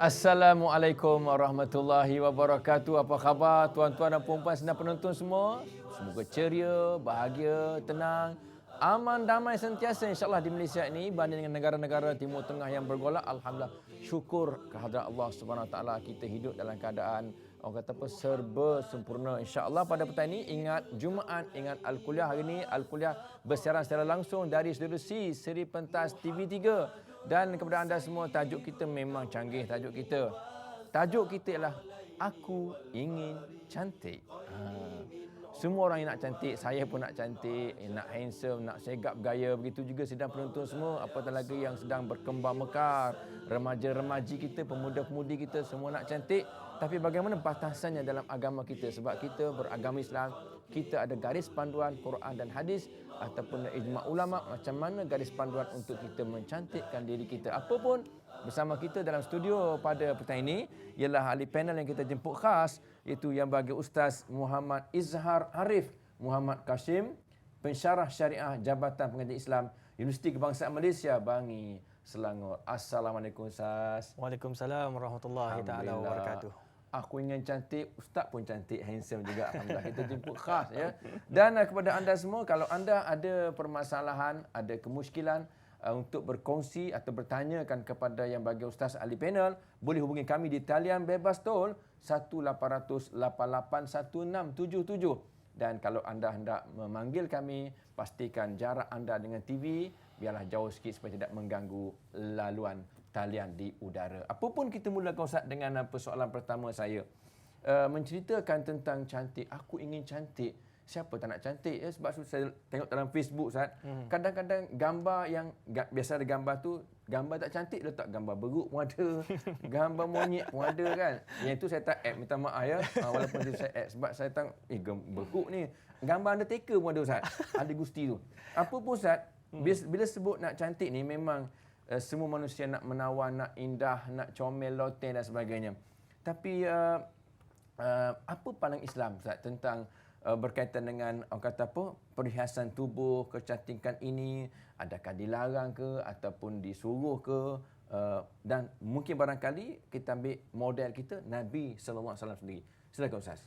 Assalamualaikum warahmatullahi wabarakatuh. Apa khabar tuan-tuan dan puan-puan sedang penonton semua? Semoga ceria, bahagia, tenang, aman, damai sentiasa insya-Allah di Malaysia ini banding dengan negara-negara Timur Tengah yang bergolak. Alhamdulillah, syukur kehadrat Allah Subhanahu Wa Taala kita hidup dalam keadaan orang kata apa serba sempurna insya-Allah. Pada petang ini ingat Jumaat, ingat Al-Kuliah hari ini Al-Kuliah bersiaran secara langsung dari studio C Seri Pentas TV3. Dan kepada anda semua, tajuk kita memang canggih. Tajuk kita ialah Aku Ingin Cantik. Semua orang yang nak cantik, saya pun nak cantik, nak handsome, nak segap gaya. Begitu juga sedang penonton semua, apatah lagi yang sedang berkembang mekar, remaja-remaji kita, pemuda-pemudi kita semua nak cantik. Tapi bagaimana batasannya dalam agama kita? Sebab kita beragama Islam, kita ada garis panduan Quran dan hadis ataupun ijma' ulama, macam mana garis panduan untuk kita mencantikkan diri kita. Apapun bersama kita dalam studio pada petang ini ialah ahli panel yang kita jemput khas, iaitu yang bagi Ustaz Muhammad Izhar Arif Muhammad Kashim, pensyarah syariah Jabatan Pengajian Islam Universiti Kebangsaan Malaysia Bangi, Selangor. Assalamualaikum Ustaz. Waalaikumsalam warahmatullahi taala wabarakatuh. Aku ingin cantik, Ustaz pun cantik, handsome juga. Alhamdulillah, kita jemput khas ya. Dan kepada anda semua, kalau anda ada permasalahan, ada kemusykilan untuk berkongsi atau bertanyakan kepada yang bagi Ustaz ahli panel, boleh hubungi kami di talian bebas tol 1-800-881677. Dan kalau anda hendak memanggil kami, pastikan jarak anda dengan TV biarlah jauh sikit supaya tidak mengganggu laluan talian di udara. Apapun kita mulakan Ustaz dengan persoalan pertama saya. Menceritakan tentang cantik. Aku ingin cantik. Siapa tak nak cantik ya? Sebab saya tengok dalam Facebook Ustaz, kadang-kadang gambar yang biasa ada gambar tu, gambar tak cantik letak gambar beruk pun ada, gambar monyet pun ada kan. Yang itu saya tak add, minta maaf ya. Walaupun itu saya add sebab saya tengok beruk ni. Gambar Undertaker pun ada Ustaz. Ada Gusti tu. Apa pun Ustaz, bila sebut nak cantik ni memang semua manusia nak menawan, nak indah, nak comel, loteng dan sebagainya. Tapi apa pandangan Islam Ustaz tentang berkaitan dengan orang kata apa, perhiasan tubuh, kecantikan ini, adakah dilarang ke ataupun disuruh ke? Dan mungkin barangkali kita ambil model kita Nabi sallallahu alaihi wasallam sendiri. Silakan Ustaz.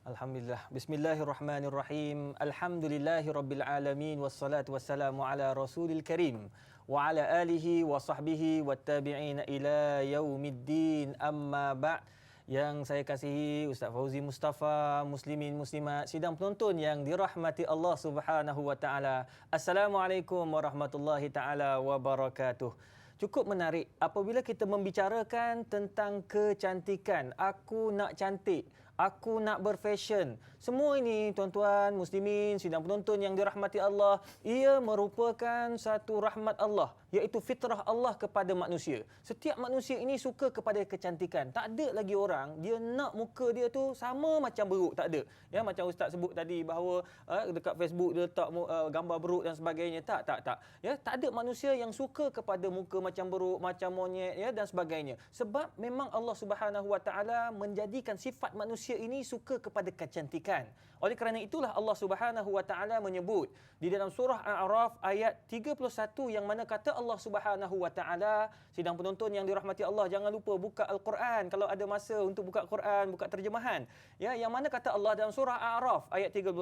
Alhamdulillah. Bismillahirrahmanirrahim. Alhamdulillahirabbil alamin wassalatu wassalamu ala rasulil karim wa ala alihi wa sahbihi wattabi'ina ila yaumiddin. Amma ba'd. Yang saya kasihi Ustaz Fauzi Mustafa, muslimin muslimat, sidang penonton yang dirahmati Allah Subhanahu wa taala. Assalamualaikum warahmatullahi taala wabarakatuh. Cukup menarik apabila kita membicarakan tentang kecantikan. Aku nak cantik, aku nak berfashion. Semua ini tuan-tuan muslimin, sidang penonton yang dirahmati Allah, ia merupakan satu rahmat Allah, iaitu fitrah Allah kepada manusia. Setiap manusia ini suka kepada kecantikan. Tak ada lagi orang dia nak muka dia tu sama macam beruk, tak ada. Ya, macam Ustaz sebut tadi bahawa dekat Facebook dia letak gambar beruk dan sebagainya. Tak. Ya, tak ada manusia yang suka kepada muka macam beruk, macam monyet ya dan sebagainya. Sebab memang Allah Subhanahu Wa Taala menjadikan sifat manusia ini suka kepada kecantikan. Oleh kerana itulah Allah Subhanahu Wa Taala menyebut di dalam surah Al-A'raf ayat 31 yang mana kata Allah Subhanahu Wa Taala, sidang penonton yang dirahmati Allah, jangan lupa buka Al-Quran kalau ada masa untuk buka Quran, buka terjemahan. Ya, yang mana kata Allah dalam surah Al-A'raf ayat 31,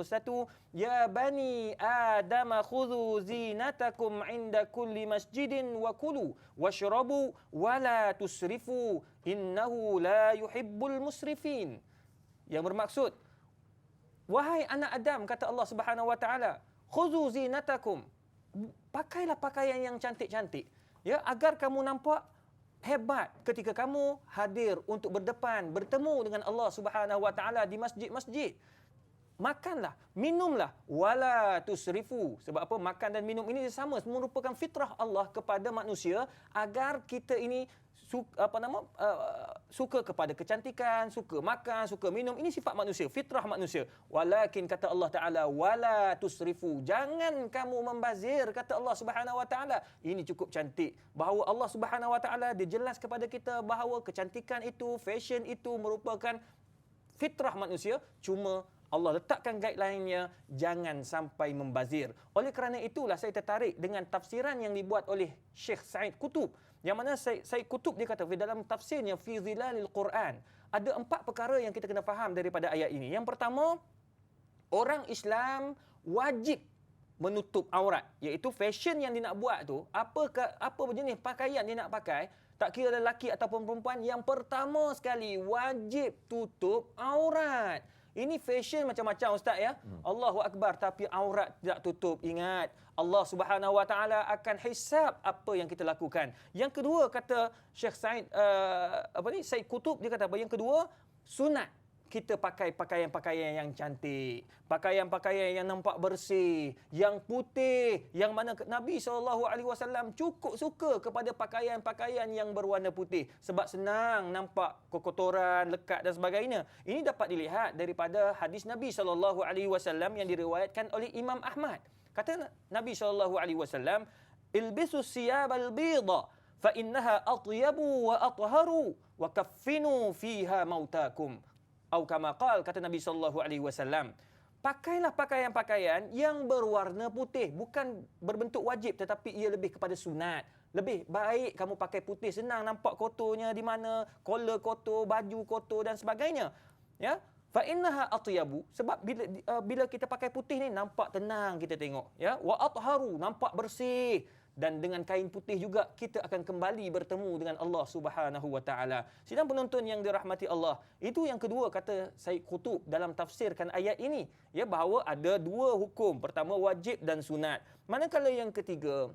ya bani Adam khudhu zinatakum inda kulli masjidin wa kulu washrabu wa la tusrifu innahu la yuhibbul musrifin. Yang bermaksud, wahai anak Adam, kata Allah Subhanahu Wa Taala, khudhu zinatakum, pakailah pakaian yang cantik-cantik, ya, agar kamu nampak hebat ketika kamu hadir untuk bertemu dengan Allah Subhanahu Wa Taala di masjid-masjid. Makanlah, minumlah, wala tusrifu. Sebab apa? Makan dan minum ini sama, merupakan fitrah Allah kepada manusia agar kita ini suka kepada kecantikan, suka makan, suka minum. Ini sifat manusia, fitrah manusia. Walakin kata Allah Taala, wala tusrifu, jangan kamu membazir, kata Allah Subhanahu Wa Taala. Ini cukup cantik. Bahawa Allah Subhanahu Wa Taala dia jelas kepada kita bahawa kecantikan itu, fashion itu merupakan fitrah manusia, cuma Allah letakkan guideline-nya, jangan sampai membazir. Oleh kerana itulah saya tertarik dengan tafsiran yang dibuat oleh Syekh Said Qutb Yang mana Said Qutb dia kata dalam tafsirnya fi zilalil Quran, ada 4 perkara yang kita kena faham daripada ayat ini. Yang pertama, orang Islam wajib menutup aurat, iaitu fashion yang dia nak buat tu, apa jenis pakaian dia nak pakai, tak kira lelaki ataupun perempuan, yang pertama sekali wajib tutup aurat. Ini fashion macam-macam Ustaz ya. Allahu Akbar, tapi aurat tidak tutup. Ingat, Allah Subhanahu Wa Taala akan hisab apa yang kita lakukan. Yang kedua, kata Syekh Said Qutb, dia kata apa? Yang kedua, sunat kita pakai pakaian-pakaian yang cantik, pakaian-pakaian yang nampak bersih, yang putih, yang mana Nabi SAW cukup suka kepada pakaian-pakaian yang berwarna putih sebab senang nampak kekotoran, lekat dan sebagainya. Ini dapat dilihat daripada hadis Nabi SAW yang diriwayatkan oleh Imam Ahmad. Kata Nabi SAW, "Ilbisu siyabal bidha fa innaha atyabu wa atharu wa kaffinu fiha mautakum." Atau kama qala, kata Nabi SAW, pakailah pakaian-pakaian yang berwarna putih, bukan berbentuk wajib tetapi ia lebih kepada sunat. Lebih baik kamu pakai putih, senang nampak kotornya di mana, collar kotor, baju kotor dan sebagainya. Ya, fa innaha atyabu, sebab bila kita pakai putih ni nampak tenang kita tengok, ya, wa atharu, nampak bersih. Dan dengan kain putih juga kita akan kembali bertemu dengan Allah Subhanahu Wa Taala. Sidang penonton yang dirahmati Allah, itu yang kedua kata Said Qutb dalam tafsirkan ayat ini, ya, bahawa ada 2 hukum. Pertama, wajib dan sunat. Manakala yang ketiga,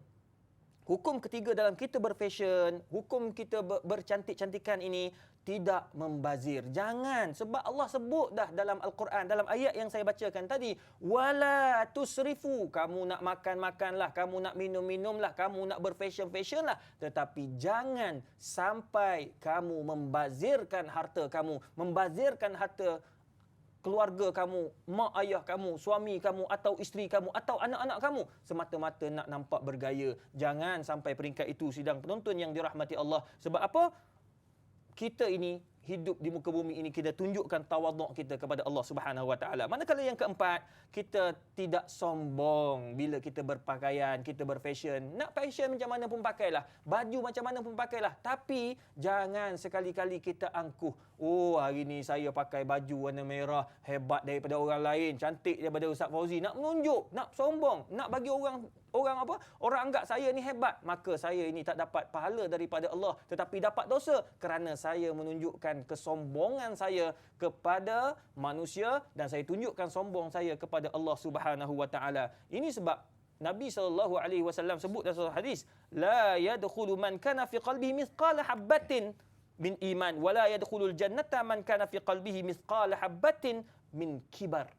hukum ketiga dalam kita berfashion, hukum kita bercantik-cantikan ini, tidak membazir. Jangan, sebab Allah sebut dah dalam Al-Quran, dalam ayat yang saya bacakan tadi, wala tusrifu, kamu nak makan-makanlah, kamu nak minum-minumlah, kamu nak berfashion-fashionlah, tetapi jangan sampai kamu membazirkan harta kamu, membazirkan harta keluarga kamu, mak ayah kamu, suami kamu atau isteri kamu atau anak-anak kamu semata-mata nak nampak bergaya. Jangan sampai peringkat itu, sidang penonton yang dirahmati Allah. Sebab apa? Kita ini hidup di muka bumi ini, kita tunjukkan tawaduk kita kepada Allah Subhanahu Wa Taala. Manakala yang keempat, kita tidak sombong bila kita berpakaian, kita berfashion. Nak fashion macam mana pun pakailah, baju macam mana pun pakailah, tapi jangan sekali-kali kita angkuh. Oh, hari ni saya pakai baju warna merah, hebat daripada orang lain, cantik daripada Ustaz Fauzi. Nak menunjuk, nak sombong, nak bagi orang anggap saya ni hebat, maka saya ini tak dapat pahala daripada Allah, tetapi dapat dosa kerana saya menunjukkan kesombongan saya kepada manusia dan saya tunjukkan sombong saya kepada Allah Subhanahu Wa Taala. Ini sebab Nabi SAW sebut dalam satu hadis, la yadkhulu man kana fi qalbihi mithqala habatin min iman wa la yadkhulul jannata man kana fi qalbihi mithqala habatin min kibar.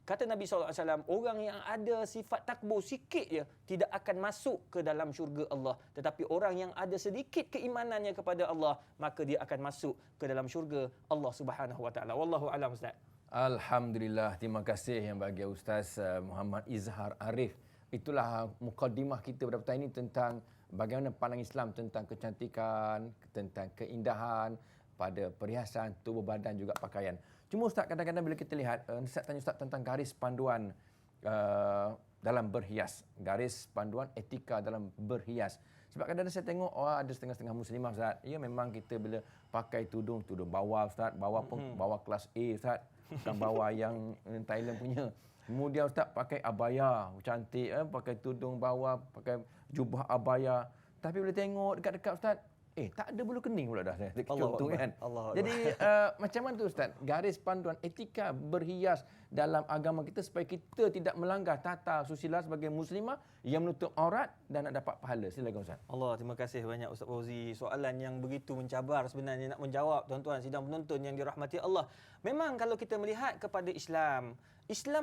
Kata Nabi SAW, orang yang ada sifat takbur sikit je tidak akan masuk ke dalam syurga Allah. Tetapi orang yang ada sedikit keimanannya kepada Allah, maka dia akan masuk ke dalam syurga Allah Subhanahu Wa Taala. Wallahu a'lam, Ustaz. Alhamdulillah, terima kasih yang bagi Ustaz Muhammad Izhar Arif. Itulah mukadimah kita pada petang ini tentang bagaimana pandang Islam tentang kecantikan, tentang keindahan pada perhiasan, tubuh badan juga pakaian. Cuma Ustaz, kadang-kadang bila kita lihat, saya tanya Ustaz tentang garis panduan dalam berhias, garis panduan etika dalam berhias. Sebab kadang-kadang saya tengok ada setengah-setengah muslimah Ustaz, ya memang kita bila pakai tudung bawah Ustaz, bawah pun bawah kelas A Ustaz, bukan bawah yang Thailand punya. Kemudian Ustaz pakai abaya, cantik, pakai tudung bawah, pakai jubah abaya. Tapi bila tengok dekat-dekat Ustaz, tak ada bulu kening pula dah contoh kan. Jadi macam mana tu Ustaz, garis panduan etika berhias dalam agama kita supaya kita tidak melanggar tata susila sebagai muslimah yang menutup aurat dan nak dapat pahala. Silakan Ustaz. Allah, terima kasih banyak Ustaz Fauzi. Soalan yang begitu mencabar sebenarnya nak menjawab, tuan-tuan sidang penonton yang dirahmati Allah. Memang kalau kita melihat kepada Islam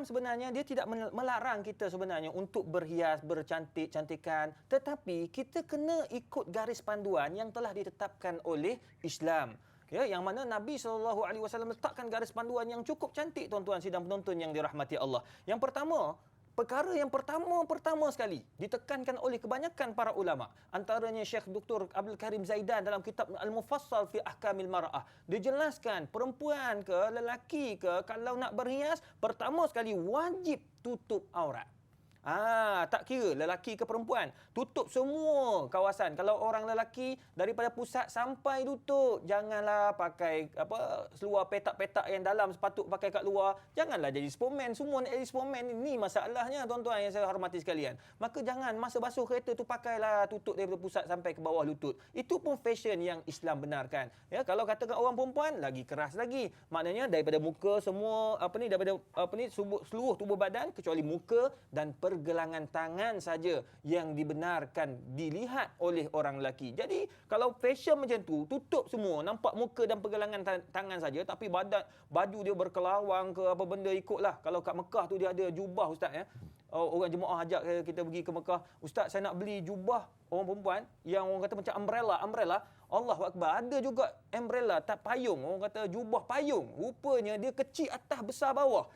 sebenarnya dia tidak melarang kita sebenarnya untuk berhias, bercantik-cantikan, tetapi kita kena ikut garis panduan yang telah ditetapkan oleh Islam. Ya, yang mana Nabi SAW letakkan garis panduan yang cukup cantik, tuan-tuan sidang penonton yang dirahmati Allah. Yang pertama, perkara yang pertama sekali ditekankan oleh kebanyakan para ulama, antaranya Syekh Dr. Abdul Karim Zaidan dalam kitab Al-Mufassal fi Ahkamil Mar'ah. Dia jelaskan perempuan ke lelaki ke kalau nak berhias, pertama sekali wajib tutup aurat. Tak kira lelaki ke perempuan, tutup semua kawasan. Kalau orang lelaki daripada pusat sampai lutut, janganlah pakai seluar petak-petak yang dalam, sepatut pakai kat luar. Janganlah jadi Superman. Semua nak jadi Superman. Ini masalahnya tuan-tuan yang saya hormati sekalian. Maka jangan masa basuh kereta tu pakailah tutup daripada pusat sampai ke bawah lutut. Itu pun fashion yang Islam benarkan. Ya, kalau katakan orang perempuan lagi keras lagi. Maknanya daripada muka semua daripada seluruh tubuh badan kecuali muka dan pergelangan tangan saja yang dibenarkan dilihat oleh orang lelaki. Jadi kalau fashion macam tu, tutup semua, nampak muka dan pergelangan tangan saja, tapi baju dia berkelawang ke apa benda ikutlah. Kalau kat Mekah tu dia ada jubah ustaz ya. Orang jemaah ajak kita pergi ke Mekah, ustaz saya nak beli jubah orang perempuan yang orang kata macam umbrella. Allahu Akbar, ada juga umbrella tak payung, orang kata jubah payung. Rupanya dia kecil atas besar bawah.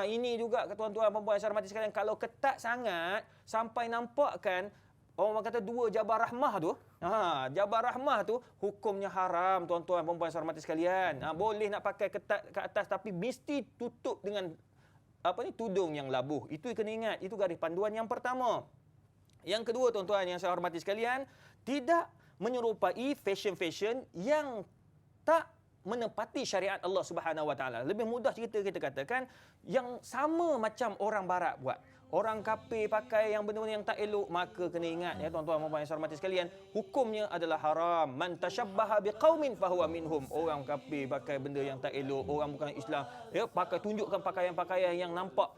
Ini juga tuan-tuan perempuan yang saya hormati sekalian, kalau ketat sangat sampai nampakkan orang kata dua jabar rahmah tu, jabar rahmah tu hukumnya haram tuan-tuan perempuan yang saya hormati sekalian. Boleh nak pakai ketat ke atas tapi mesti tutup dengan tudung yang labuh. Itu kena ingat, itu garis panduan yang pertama. Yang kedua tuan-tuan yang saya hormati sekalian, tidak menyerupai fashion-fashion yang tak menepati syariat Allah Subhanahu Wa Taala. Lebih mudah cerita kita katakan yang sama macam orang barat buat. Orang kafir pakai yang benda-benda yang tak elok, maka kena ingat ya tuan-tuan dan puan-puan yang saya hormati sekalian, hukumnya adalah haram. Man tashabbaha biqaumin fahuwa minhum. Orang kafir pakai benda yang tak elok, orang bukan Islam ya tunjukkan pakaian-pakaian yang nampak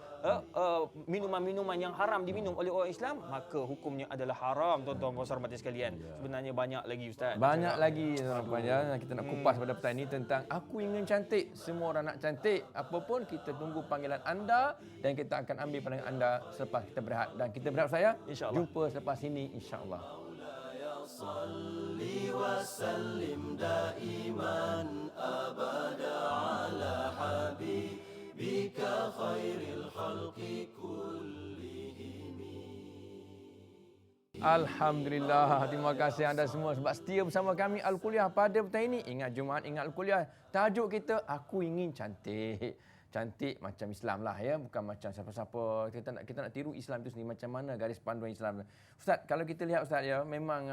minuman-minuman yang haram diminum oleh orang Islam, maka hukumnya adalah haram tuan-tuan dan puan-puan saya hormati sekalian. Sebenarnya banyak lagi ustaz. Banyak lagi tuan-tuan. Kita nak kupas pada petang ini tentang aku ingin cantik. Semua orang nak cantik. Apapun kita tunggu panggilan anda dan kita akan ambil pandangan anda selepas kita berehat, dan kita berehat saya InsyaAllah. jumpa selepas ini insya-Allah. Salli wa sallim daiman abada ala habibika khairil khalqi kullihim. Alhamdulillah, terima kasih anda semua sebab setia bersama kami Al-Kuliah pada petang ini. Ingat Jumaat, ingat Al-Kuliah. Tajuk kita, aku ingin cantik. Cantik macam Islam lah ya, bukan macam siapa-siapa. Kita nak tiru Islam itu sendiri, macam mana garis panduan Islam. Ustaz, kalau kita lihat Ustaz ya, memang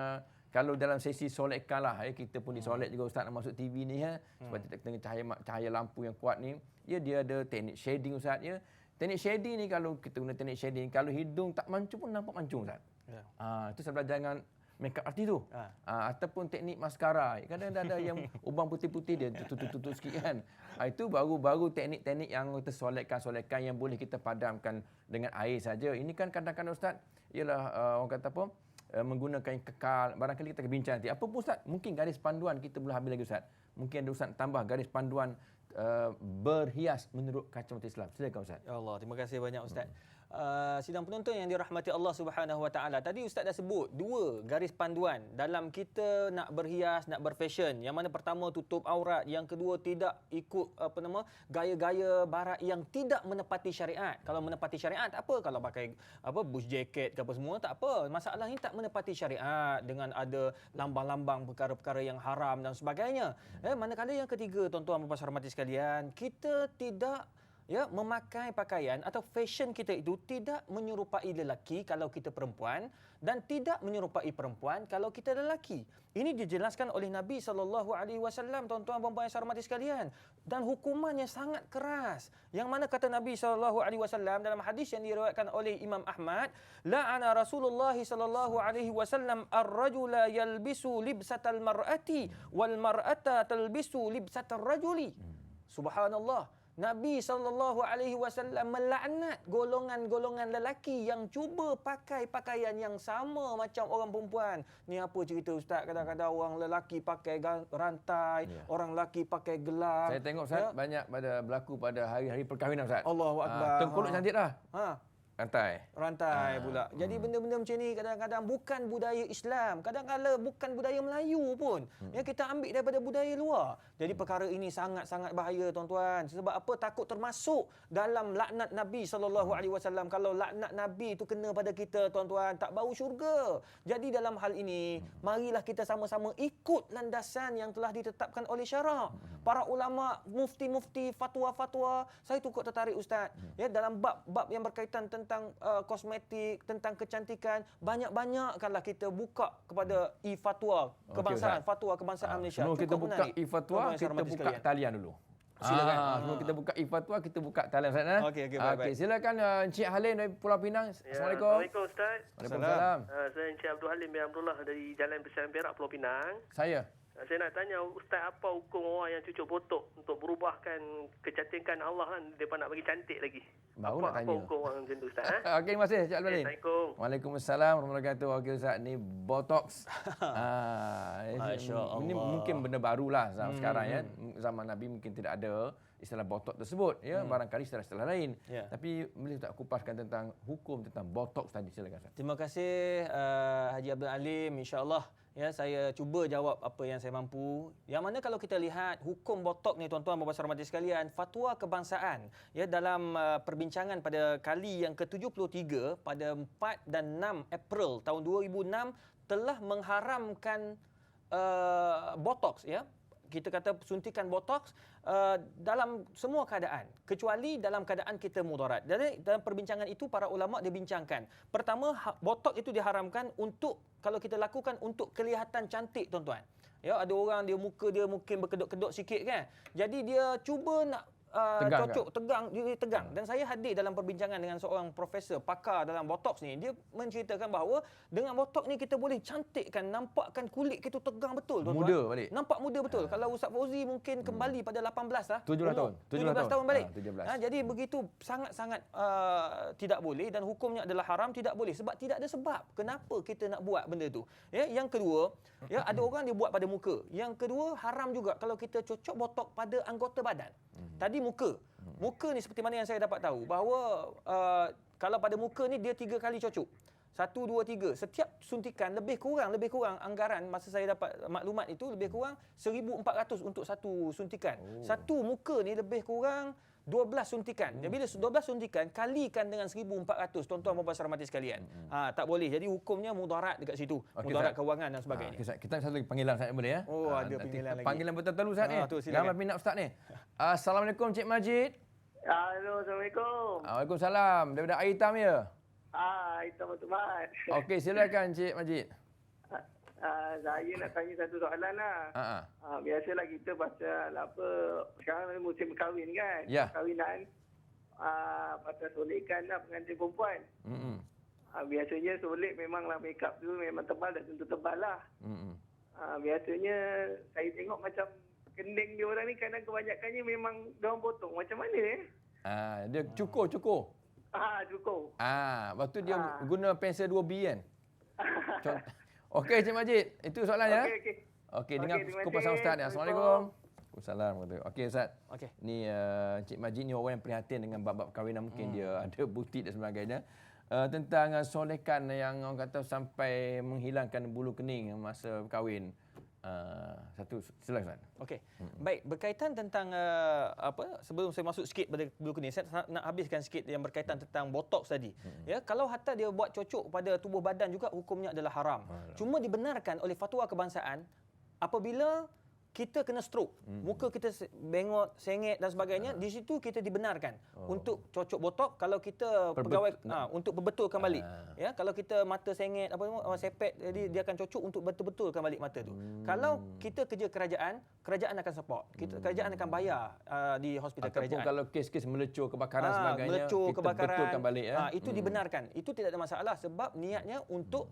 kalau dalam sesi solatkan lah ya, kita pun disolat juga Ustaz nak masuk TV ni ya. Sebab kita tengah cahaya lampu yang kuat ni, ya dia ada teknik shading Ustaz ya. Teknik shading ni kalau kita guna teknik shading, kalau hidung tak mancung pun nampak mancung Ustaz. Ya. Itu saya belajar dengan makeup artist tu. Ataupun teknik maskara. Kadang-kadang ada yang ubang putih-putih dia tutup sikit kan. Itu baru teknik-teknik yang kita solatkan yang boleh kita padamkan dengan air saja. Ini kan kadang-kadang Ustaz, ialah orang kata apa? Menggunakan yang kekal. Barangkali kita akan bincang nanti. Apa pun Ustaz, mungkin garis panduan kita boleh ambil lagi Ustaz. Mungkin ada Ustaz tambah garis panduan berhias menurut kacamata Islam. Silakan Ustaz. Ya Allah, terima kasih banyak Ustaz. Sidang penonton yang dirahmati Allah Subhanahu Wa Taala. Tadi Ustaz dah sebut dua garis panduan dalam kita nak berhias, nak berfashion. Yang mana pertama tutup aurat, yang kedua tidak ikut gaya-gaya barat yang tidak menepati syariat. Kalau menepati syariat tak apa, kalau pakai bush jacket ke apa semua tak apa. Masalah ini tak menepati syariat dengan ada lambang-lambang perkara-perkara yang haram dan sebagainya. Manakala yang ketiga tuan-tuan dan puan-puan hormati sekalian, kita tidak memakai pakaian atau fashion kita itu tidak menyerupai lelaki kalau kita perempuan dan tidak menyerupai perempuan kalau kita lelaki. Ini dijelaskan oleh Nabi SAW tuan-tuan dan puan yang saya hormati sekalian, dan hukumannya sangat keras. Yang mana kata Nabi SAW dalam hadis yang diriwayatkan oleh Imam Ahmad, la'ana Rasulullah SAW ar-rajula yalbisu libsatal mar'ati wal mar'ata talbisu libsatal rajuli. Subhanallah. Nabi SAW melaknat golongan-golongan lelaki yang cuba pakai pakaian yang sama macam orang perempuan. Ni apa cerita Ustaz? Kadang-kadang orang lelaki pakai rantai, orang lelaki pakai gelang. Saya tengok Ustaz banyak berlaku pada hari-hari perkahwinan Ustaz. Allahu Akbar. Tengkolok cantik dah. Rantai Pula. Jadi benda-benda macam ni kadang-kadang bukan budaya Islam, kadang-kadang bukan budaya Melayu pun. Kita ambil daripada budaya luar. Jadi perkara ini sangat-sangat bahaya tuan-tuan. Sebab apa? Takut termasuk dalam laknat Nabi SAW. Kalau laknat Nabi itu kena pada kita tuan-tuan, tak bau syurga. Jadi dalam hal ini, marilah kita sama-sama ikut landasan yang telah ditetapkan oleh syarak. Para ulama, mufti-mufti, fatwa-fatwa, saya tukut tertarik Ustaz. Dalam bab yang berkaitan tentang tentang kosmetik, tentang kecantikan, banyak-banyakkanlah kita buka kepada e-fatwa kebangsaan, fatwa kebangsaan Malaysia. Sebelum kita Cukup buka menarik. e-fatwa, Tuan-tuan yang saya kita hormati buka sekalian. talian dulu. Silakan. Sebelum kita buka e-fatwa, kita buka talian Ustaz. Okey, baik. Silakan Encik Halim dari Pulau Pinang. Assalamualaikum. Assalamualaikum Ustaz. Waalaikumsalam. Saya Encik Abdul Halim bin Abdullah dari Jalan Persiaran Perak, Pulau Pinang. Saya. Saya nak tanya Ustaz, apa hukum orang yang cucuk botok untuk berubahkan kecantikan Allah kan, mereka nak bagi cantik lagi? Baru nak Apa tanya. hukum orang macam tu Ustaz? Ha? Okey, terima kasih Encik Abdul Halim. Assalamualaikum. Waalaikumsalam warahmatullahi wabarakatuh. Okey Ustaz, ni botox. Masya Ini Allah. mungkin benda barulah sekarang ya. Zaman Nabi mungkin tidak ada istilah botox tersebut ya. Barangkali istilah-istilah lain. Ya. Tapi boleh tak kupaskan tentang hukum tentang botox tadi, silakan Ustaz. Terima kasih Haji Abdul Alim. InsyaAllah ya, saya cuba jawab apa yang saya mampu. Yang mana kalau kita lihat hukum botok ni tuan-tuan dan puan-puan hormati sekalian, fatwa kebangsaan ya dalam perbincangan pada kali yang ke-73 pada 4 dan 6 April tahun 2006 telah mengharamkan botox ya. Kita kata suntikan botox dalam semua keadaan kecuali dalam keadaan kita mudarat. Jadi dalam perbincangan itu para ulama dia bincangkan. Pertama, botox itu diharamkan untuk kalau kita lakukan untuk kelihatan cantik tuan-tuan. Ya, ada orang dia muka dia mungkin berkedut-kedut sikit kan. Jadi dia cuba nak Tegang cocok dia tegang. Dan saya hadir dalam perbincangan dengan seorang profesor pakar dalam botox ni. Dia menceritakan bahawa dengan botox ni kita boleh cantikkan, nampakkan kulit kita tegang betul tuan-tuan. Muda balik. Nampak muda betul. Kalau Ustaz Fauzi mungkin kembali pada 18 lah. 17 tahun. 17 tahun balik. 17. Jadi begitu sangat-sangat tidak boleh dan hukumnya adalah haram, tidak boleh sebab tidak ada sebab kenapa kita nak buat benda tu. Ya, yang kedua, ya ada orang dia buat pada muka. Yang kedua, haram juga kalau kita cocok botok pada anggota badan. Tadi muka. Muka ni seperti mana yang saya dapat tahu bahawa kalau pada muka ni dia 3 kali cocok. 1, 2, 3. Setiap suntikan lebih kurang anggaran masa saya dapat maklumat itu lebih kurang 1,400 untuk satu suntikan. Satu muka ni lebih kurang 12 suntikan. Jadi bila 12 suntikan kalikan dengan 1,400 tuan-tuan dan puan-puan hormati sekalian. Tak boleh. Jadi hukumnya mudarat dekat situ. Okey, Mudarat Ustaz. kewangan dan sebagainya. Okey, Ustaz. Kita satu lagi panggilan Ustaz boleh ya? Oh, ada nanti panggilan lagi. Panggilan betul-betul Ustaz ni. Tu, silakan. Ramai minat Ustaz ni. Assalamualaikum Cik Majid. Halo, Assalamualaikum. Waalaikumsalam. Daripada Air Hitam ya? Hitam Tuan. Okey, silakan Cik Majid. Saya nak tanya satu soalan lah. Biasalah kita pasal apa, sekarang ni musim kahwin kan? Ya. Kahwinan. Pasal solekan lah pengantin perempuan. Biasanya solik memanglah makeup tu memang tebal dan tentu tebal lah. Biasanya saya tengok macam kening dia orang ni kadang kebanyakannya memang diorang potong. Macam mana Dia cukur. cukup. Lepas tu dia guna pensel 2B kan? Okey Cik Majid, itu soalannya. Okey. Okey, dengar terima kupasan kasih. Ustaz ni. Assalamualaikum. Waalaikumsalam. Okey Ustaz. Okey. Ni Cik Majid ni orang yang prihatin dengan bab-bab kahwinan, mungkin dia ada butik dan sebagainya. Tentang solekan yang orang kata sampai menghilangkan bulu kening masa kahwin. Satu silakan. Okey. Baik, berkaitan tentang sebelum saya masuk sikit pada bulu kening, saya nak habiskan sikit yang berkaitan tentang botox tadi. Ya, kalau hatta dia buat cocok pada tubuh badan juga hukumnya adalah haram. Cuma dibenarkan oleh fatwa kebangsaan apabila kita kena stroke, muka kita bengot, sengit dan sebagainya, di situ kita dibenarkan untuk cocok botok kalau kita pegawai untuk perbetulkan balik. Ya, kalau kita mata sengit sepet, jadi dia akan cocok untuk betul-betulkan balik mata tu. Kalau kita kerja kerajaan akan support. Kerajaan akan bayar di hospital Ataupun kerajaan. kalau kes-kes melecur kebakaran sebagainya, melecur kita kebakaran, betulkan balik ya. Itu dibenarkan. Itu tidak ada masalah sebab niatnya untuk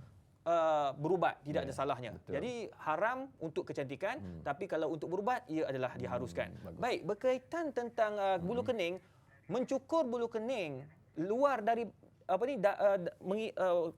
berubat, tidak ada salahnya. betul. Jadi haram untuk kecantikan, tapi kalau untuk berubat ia adalah diharuskan. bagus. Baik, berkaitan tentang bulu kening, mencukur bulu kening luar dari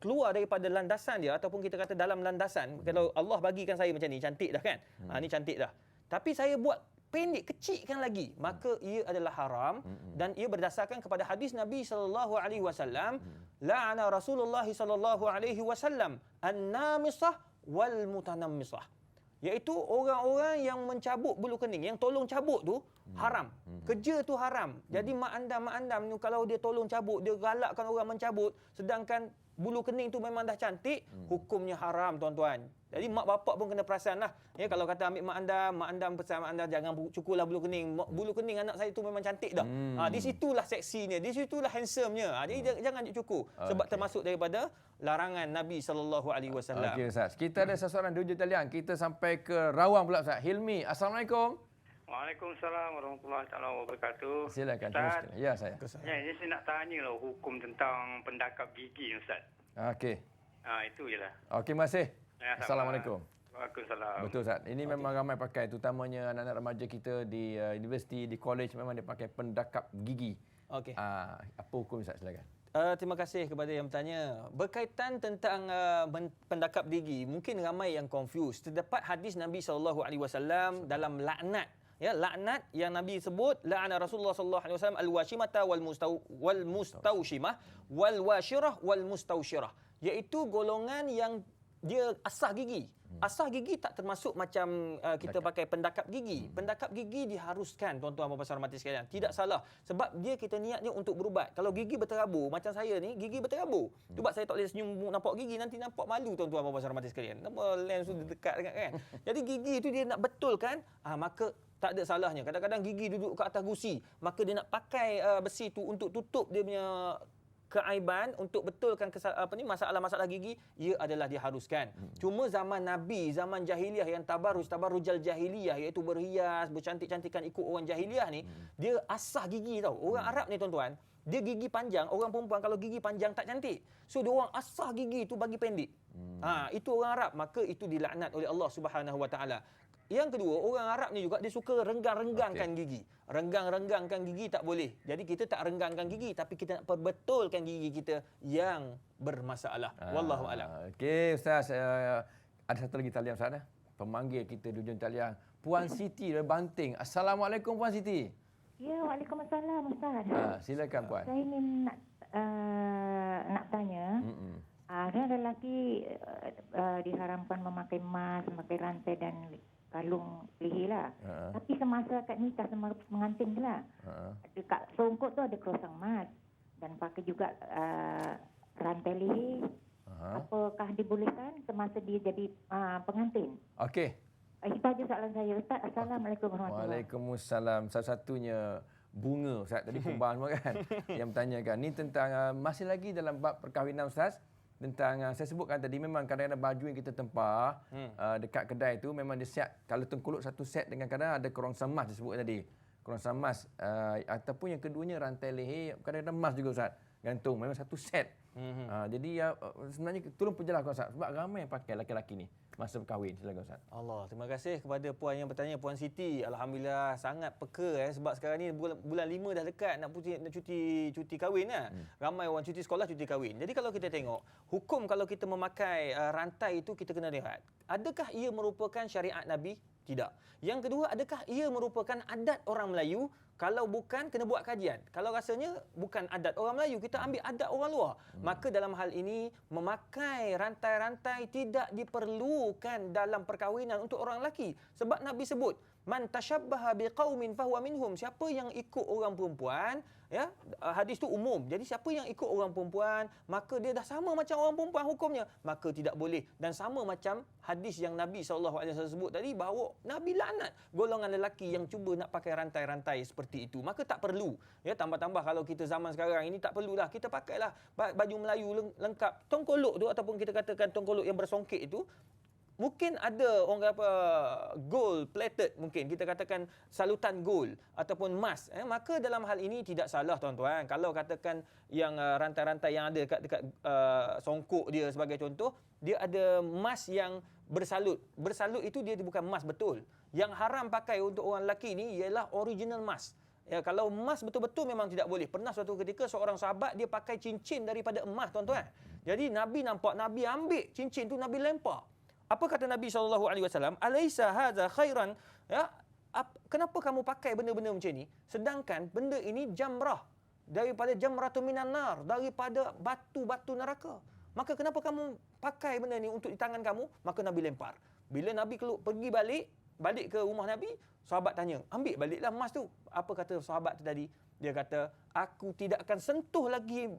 keluar daripada landasan dia ataupun kita kata dalam landasan. Kalau Allah bagikan saya macam ni, cantik dah kan? Ni cantik dah. Tapi saya buat pendek, kecilkan lagi, maka ia adalah haram dan ia berdasarkan kepada hadis Nabi sallallahu alaihi wasallam, la'ana Rasulullah sallallahu alaihi wasallam an-namisah wal mutanammisah. Iaitu orang-orang yang mencabut bulu kening, yang tolong cabut tu haram. Kerja tu haram. Jadi mak andam ni kalau dia tolong cabut, dia galakkan orang mencabut sedangkan bulu kening tu memang dah cantik, hukumnya haram tuan-tuan. Jadi mak bapak pun kena perasan lah. Ya, kalau kata ambil mak anda pesan mak anda jangan cukurlah bulu kening. Bulu kening anak saya tu memang cantik dah. Di situlah seksinya, di situlah handsome-nya. Jadi jangan cukur. Sebab termasuk daripada larangan Nabi SAW. Okey Ustaz. Kita ada seseorang di hujung talian. Kita sampai ke Rawang pula Ustaz. Hilmi. Assalamualaikum. Waalaikumsalam warahmatullahi taala wabarakatuh. Silakan. Ustaz. Ya saya. Ya, ini saya nak tanya lah hukum tentang pendakap gigi Ustaz. Okey. Itu je lah. Okey, terima kasih. Ya, sama. Assalamualaikum. Waalaikumsalam. Betul Ustaz. Ini memang ramai pakai, terutamanya anak-anak remaja kita di universiti, di college memang dia pakai pendakap gigi. Okey. Apa hukum Ustaz, silakan. Terima kasih kepada yang bertanya. Berkaitan tentang pendakap gigi, mungkin ramai yang confused. Terdapat hadis Nabi SAW dalam laknat. Ya, laknat yang Nabi sebut, la'ana Rasulullah SAW al-washimata wal mustaushimah wal washirah wal mustaushirah, iaitu golongan yang dia asah gigi. Asah gigi tak termasuk macam kita pakai pendakap gigi. Pendakap gigi diharuskan, tuan-tuan dan puan-puan hormati sekalian. Tidak salah. Sebab kita niatnya untuk berubat. Kalau gigi berterabur, macam saya ni, gigi berterabur. Sebab saya tak boleh senyum nampak gigi, nanti nampak malu tuan-tuan dan puan-puan hormati sekalian. Nampak lens tu dekat kan. Jadi gigi itu dia nak betulkan, maka tak ada salahnya. Kadang-kadang gigi duduk ke atas gusi, maka dia nak pakai besi tu untuk tutup dia punya keaiban, untuk betulkan masalah-masalah gigi, ia adalah diharuskan. Cuma zaman Nabi, zaman jahiliah yang tabarrujal jahiliah, iaitu berhias, bercantik-cantikan ikut orang jahiliah ni, dia asah gigi tau. Orang Arab ni tuan-tuan, dia gigi panjang, orang perempuan kalau gigi panjang tak cantik. So dia orang asah gigi tu bagi pendek. Itu orang Arab, maka itu dilaknat oleh Allah Subhanahu Wa Taala. Yang kedua, orang Arab ni juga dia suka renggang-renggangkan gigi. Renggang-renggangkan gigi tak boleh. Jadi kita tak renggangkan gigi, tapi kita nak perbetulkan gigi kita yang bermasalah. Wallahu a'lam. Okey Ustaz, ada satu lagi talian Ustaz. Pemanggil kita di ujung talian, Puan Siti dari Banting. Assalamualaikum Puan Siti. Ya, waalaikumsalam Ustaz. Silakan Puan. Saya ingin nak tanya. Ada lelaki diharamkan memakai emas, memakai rantai dan kalung leher lah. Tapi semasa akad nikah sama pengantin je lah. Dekat songkok tu ada kerosang emas. Dan pakai juga rantai leher. Apakah dibolehkan semasa dia jadi pengantin? Okey. Itu aja soalan saya Ustaz. Assalamualaikum warahmatullahi wabarakatuh. Waalaikumsalam. Salah satunya bunga Ustaz tadi Kumbang semua kan yang bertanyakan. Ni tentang masih lagi dalam bab perkahwinan Ustaz. Tentang saya sebutkan tadi, memang kadang-kadang baju yang kita tempah dekat kedai tu memang dia siap. Kalau tengkuluk satu set dengan kadang ada kerongsang emas disebut tadi. Kerongsang emas ataupun yang keduanya rantai leher, kadang-kadang emas juga Ustaz. Gantung memang satu set. Jadi sebenarnya tolong perjelaskan Ustaz, sebab ramai yang pakai laki-laki ni masa berkahwin. Silakan Ustaz. Allah, terima kasih kepada puan yang bertanya, Puan Siti. Alhamdulillah sangat peka sebab sekarang ni bulan 5 dah dekat nak cuti kahwin lah. Ramai orang cuti sekolah, cuti kahwin. Jadi kalau kita tengok hukum kalau kita memakai rantai itu, kita kena lihat, adakah ia merupakan syariat Nabi? Tidak. Yang kedua, adakah ia merupakan adat orang Melayu? Kalau bukan, kena buat kajian. Kalau rasanya bukan adat orang Melayu, kita ambil adat orang luar. Maka dalam hal ini, memakai rantai-rantai tidak diperlukan dalam perkahwinan untuk orang lelaki. Sebab Nabi sebut, man tashabbaha biqaumin fahuwa minhum. Siapa yang ikut orang perempuan, ya, hadis tu umum. Jadi siapa yang ikut orang perempuan, maka dia dah sama macam orang perempuan hukumnya, maka tidak boleh. Dan sama macam hadis yang Nabi SAW sebut tadi, bahawa Nabi laknat golongan lelaki yang cuba nak pakai rantai-rantai seperti itu. Maka tak perlu. Ya, tambah-tambah kalau kita zaman sekarang ini tak perlulah. Kita pakailah baju Melayu lengkap. Tongkolok tu ataupun kita katakan tongkolok yang bersongkit itu, mungkin ada orang kata gold plated, mungkin kita katakan salutan gold ataupun emas. Maka dalam hal ini tidak salah tuan-tuan. Kalau katakan yang rantai-rantai yang ada dekat songkok dia sebagai contoh, dia ada emas yang bersalut. Bersalut itu dia bukan emas betul. Yang haram pakai untuk orang lelaki ni ialah original emas. Ya, kalau emas betul-betul memang tidak boleh. Pernah suatu ketika seorang sahabat dia pakai cincin daripada emas tuan-tuan. Jadi Nabi nampak, Nabi ambil cincin tu, Nabi lempar. Apa kata Nabi SAW? Alaysa hadza khairan? Ya, kenapa kamu pakai benda-benda macam ni? Sedangkan benda ini jamrah. Daripada jamratun minan nar. Daripada batu-batu neraka. Maka kenapa kamu pakai benda ni untuk di tangan kamu? Maka Nabi lempar. Bila Nabi pergi balik ke rumah Nabi, sahabat tanya, ambil baliklah emas tu. Apa kata sahabat tu tadi? Dia kata, aku tidak akan sentuh lagi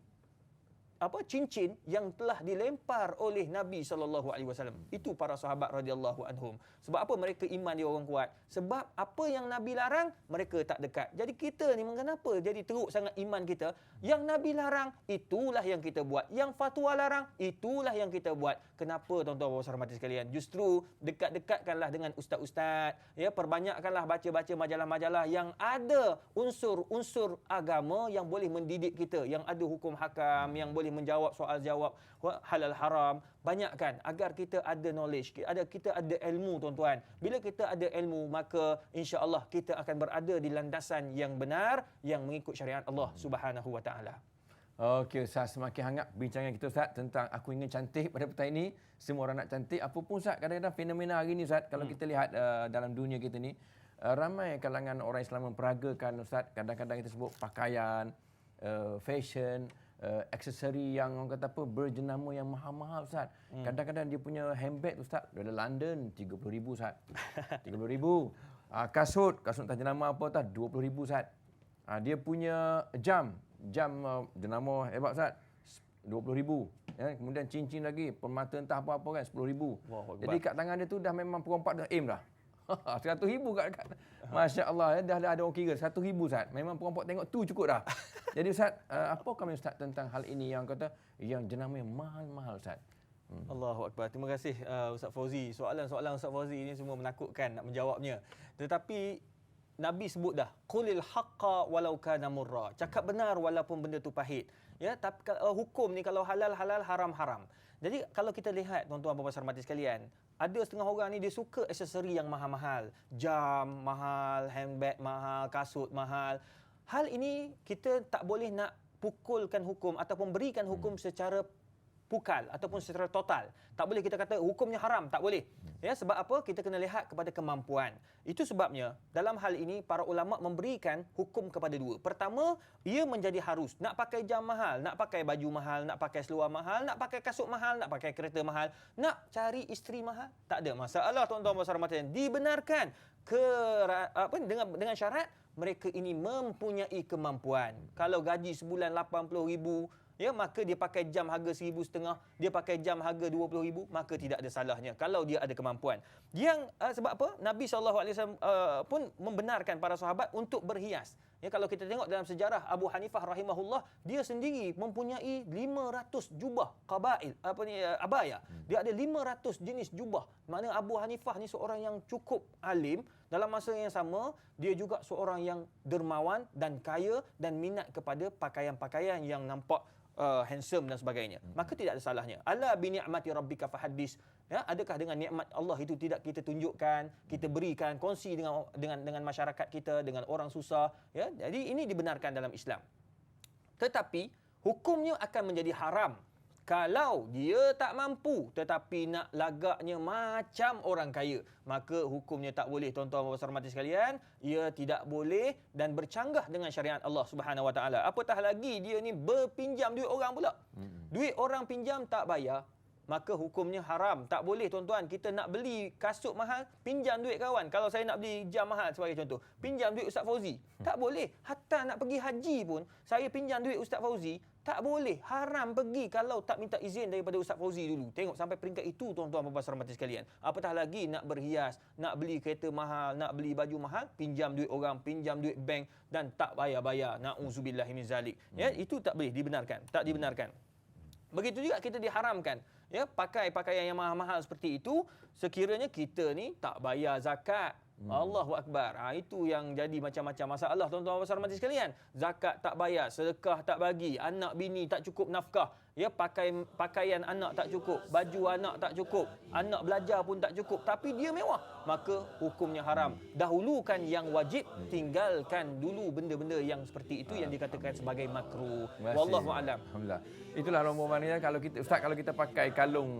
cincin yang telah dilempar oleh Nabi SAW. Itu para sahabat radhiyallahu anhum. Sebab apa mereka iman dia orang kuat? Sebab apa yang Nabi larang, mereka tak dekat. Jadi kita ni mengapa jadi teruk sangat iman kita? Yang Nabi larang, itulah yang kita buat. Yang fatwa larang, itulah yang kita buat. Kenapa tuan-tuan dan puan-puan sekalian? Justru dekat-dekatkanlah dengan ustaz-ustaz, ya, perbanyakkanlah baca-baca majalah-majalah yang ada unsur-unsur agama yang boleh mendidik kita, yang ada hukum hakam, yang boleh menjawab soal jawab halal haram. Banyakkan agar kita ada knowledge, kita ada ilmu tuan-tuan. Bila kita ada ilmu, maka insya-Allah kita akan berada di landasan yang benar yang mengikut syariat Allah Subhanahu wa taala. Okey Ustaz, semakin hangat bincangan kita Ustaz tentang aku ingin cantik pada petang ini. Semua orang nak cantik. Apa pun Ustaz, kadang-kadang fenomena hari ni Ustaz, kalau kita lihat dalam dunia kita ni, ramai kalangan orang Islam memperagakan Ustaz, kadang-kadang kita sebut pakaian, fashion, aksesori yang orang kata apa, berjenama yang mahal-mahal Ustaz. Kadang-kadang dia punya handbag Ustaz dari London 30,000 Ustaz. 30,000. Kasut tak jenama apa Ustaz, 20,000 Ustaz. Dia punya jam jenama hebat Ustaz, 20,000. Ya, kemudian cincin lagi, permata entah apa-apa kan, 10,000. Jadi kat tangan dia tu dah memang perompak dah aim dah. 100,000 kat. Masya Allah, dah ada orang kira 100,000 Ustaz. Memang perompak tengok tu cukup dah. Jadi Ustaz, apa komen Ustaz tentang hal ini yang kata yang jenama yang mahal-mahal Ustaz? Allahu Akbar. Terima kasih Ustaz Fauzi. Soalan-soalan Ustaz Fauzi ini semua menakutkan nak menjawabnya. Tetapi Nabi sebut dah, qulil haqqa walau kana murra. Cakap benar walaupun benda tu pahit. Ya, tapi hukum ni kalau halal halal, haram haram. Jadi kalau kita lihat tuan-tuan dan puan-puan hormati sekalian, ada setengah orang ni dia suka aksesori yang mahal-mahal. Jam mahal, handbag mahal, kasut mahal. Hal ini kita tak boleh nak pukulkan hukum ataupun berikan hukum secara pukal ataupun secara total. Tak boleh kita kata hukumnya haram, tak boleh. Ya, sebab apa? Kita kena lihat kepada kemampuan. Itu sebabnya dalam hal ini para ulama memberikan hukum kepada dua. Pertama, ia menjadi harus. Nak pakai jam mahal, nak pakai baju mahal, nak pakai seluar mahal, nak pakai kasut mahal, nak pakai kereta mahal, nak cari isteri mahal, tak ada masalah tuan-tuan dan puan-puan. Dibenarkan dengan syarat mereka ini mempunyai kemampuan. Kalau gaji sebulan 80,000, ya, maka dia pakai jam harga 1,500, dia pakai jam harga 20,000, maka tidak ada salahnya kalau dia ada kemampuan. Yang sebab apa? Nabi SAW pun membenarkan para sahabat untuk berhias. Ya, kalau kita tengok dalam sejarah Abu Hanifah rahimahullah, dia sendiri mempunyai 500 jubah qabail, abaya. Dia ada 500 jenis jubah. Maknanya Abu Hanifah ni seorang yang cukup alim, dalam masa yang sama dia juga seorang yang dermawan dan kaya dan minat kepada pakaian-pakaian yang nampak handsome dan sebagainya. Maka tidak ada salahnya. Ala bi ni'mati rabbika fahaddis. Ya, adakah dengan nikmat Allah itu tidak kita tunjukkan, kita berikan, kongsi dengan masyarakat kita, dengan orang susah, ya. Jadi ini dibenarkan dalam Islam. Tetapi hukumnya akan menjadi haram kalau dia tak mampu tetapi nak lagaknya macam orang kaya, maka hukumnya tak boleh tuan-tuan dan puan-puan sekalian. Ia tidak boleh dan bercanggah dengan syariat Allah Subhanahu wa taala. Apatah lagi dia ni berpinjam duit orang pula. Duit orang pinjam tak bayar, maka hukumnya haram. Tak boleh tuan-tuan, kita nak beli kasut mahal, pinjam duit kawan. Kalau saya nak beli jam mahal sebagai contoh, pinjam duit Ustaz Fauzi. Tak boleh. Hatta nak pergi haji pun, saya pinjam duit Ustaz Fauzi, tak boleh. Haram pergi kalau tak minta izin daripada Ustaz Fauzi dulu. Tengok sampai peringkat itu tuan-tuan dan puan-puan sekalian. Apatah lagi nak berhias, nak beli kereta mahal, nak beli baju mahal, pinjam duit orang, pinjam duit bank dan tak bayar-bayar. Na'udzubillahi min zalik. Ya, itu tak boleh dibenarkan. Tak dibenarkan. Begitu juga kita diharamkan, ya, pakai pakaian yang mahal-mahal seperti itu sekiranya kita ni tak bayar zakat. Allahu Akbar. Itu yang jadi macam-macam masalah tuan-tuan dan puan-puan sekalian. Zakat tak bayar, sedekah tak bagi, anak bini tak cukup nafkah, ya, pakaian anak tak cukup, baju anak tak cukup, anak belajar pun tak cukup, tapi dia mewah, maka hukumnya haram. Dahulukan yang wajib, tinggalkan dulu benda-benda yang seperti itu yang dikatakan sebagai makruh. Wallahu alam. Alhamdulillah. Itulah rombongan kalau kita Ustaz, kalau kita pakai kalung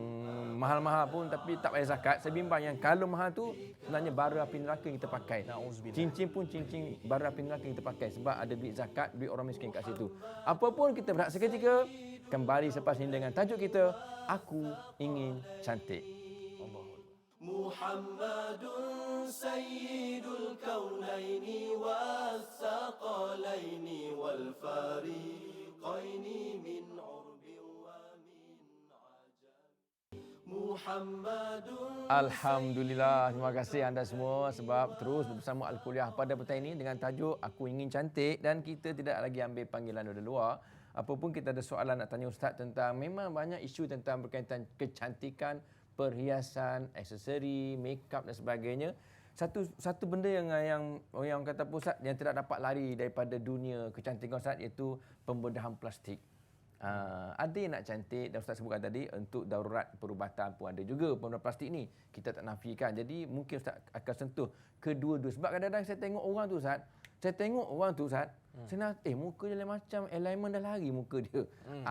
mahal-mahal pun tapi tak bayar zakat, saya bimbang yang kalung mahal tu sebenarnya bara api neraka yang kita pakai. Cincin pun cincin bara api neraka yang kita pakai sebab ada duit zakat, duit orang miskin kat situ. Apapun kita berehat seketika, kembali selepas ini dengan tajuk kita, Aku Ingin Cantik. Muhammadun sayyidul kaunaini was-saqalaini wal fariqaini min urbi محمد. Alhamdulillah, terima kasih anda semua sebab terus bersama Al-Kuliah pada petang ini dengan tajuk Aku Ingin Cantik, dan kita tidak lagi ambil panggilan dari luar. Apapun kita ada soalan nak tanya Ustaz tentang, memang banyak isu tentang berkaitan kecantikan, perhiasan, aksesori, make-up dan sebagainya. Satu benda yang kata Ustaz yang tidak dapat lari daripada dunia kecantikan Ustaz, iaitu pembedahan plastik. Ada yang nak cantik, dan Ustaz sebutkan tadi untuk darurat perubatan pun ada juga pembedahan plastik ni. Kita tak nafikan. Jadi mungkin Ustaz akan sentuh kedua-dua. Sebab kadang-kadang saya tengok orang tu Ustaz, saya nak, muka dia lain macam, alignment dah lari muka dia.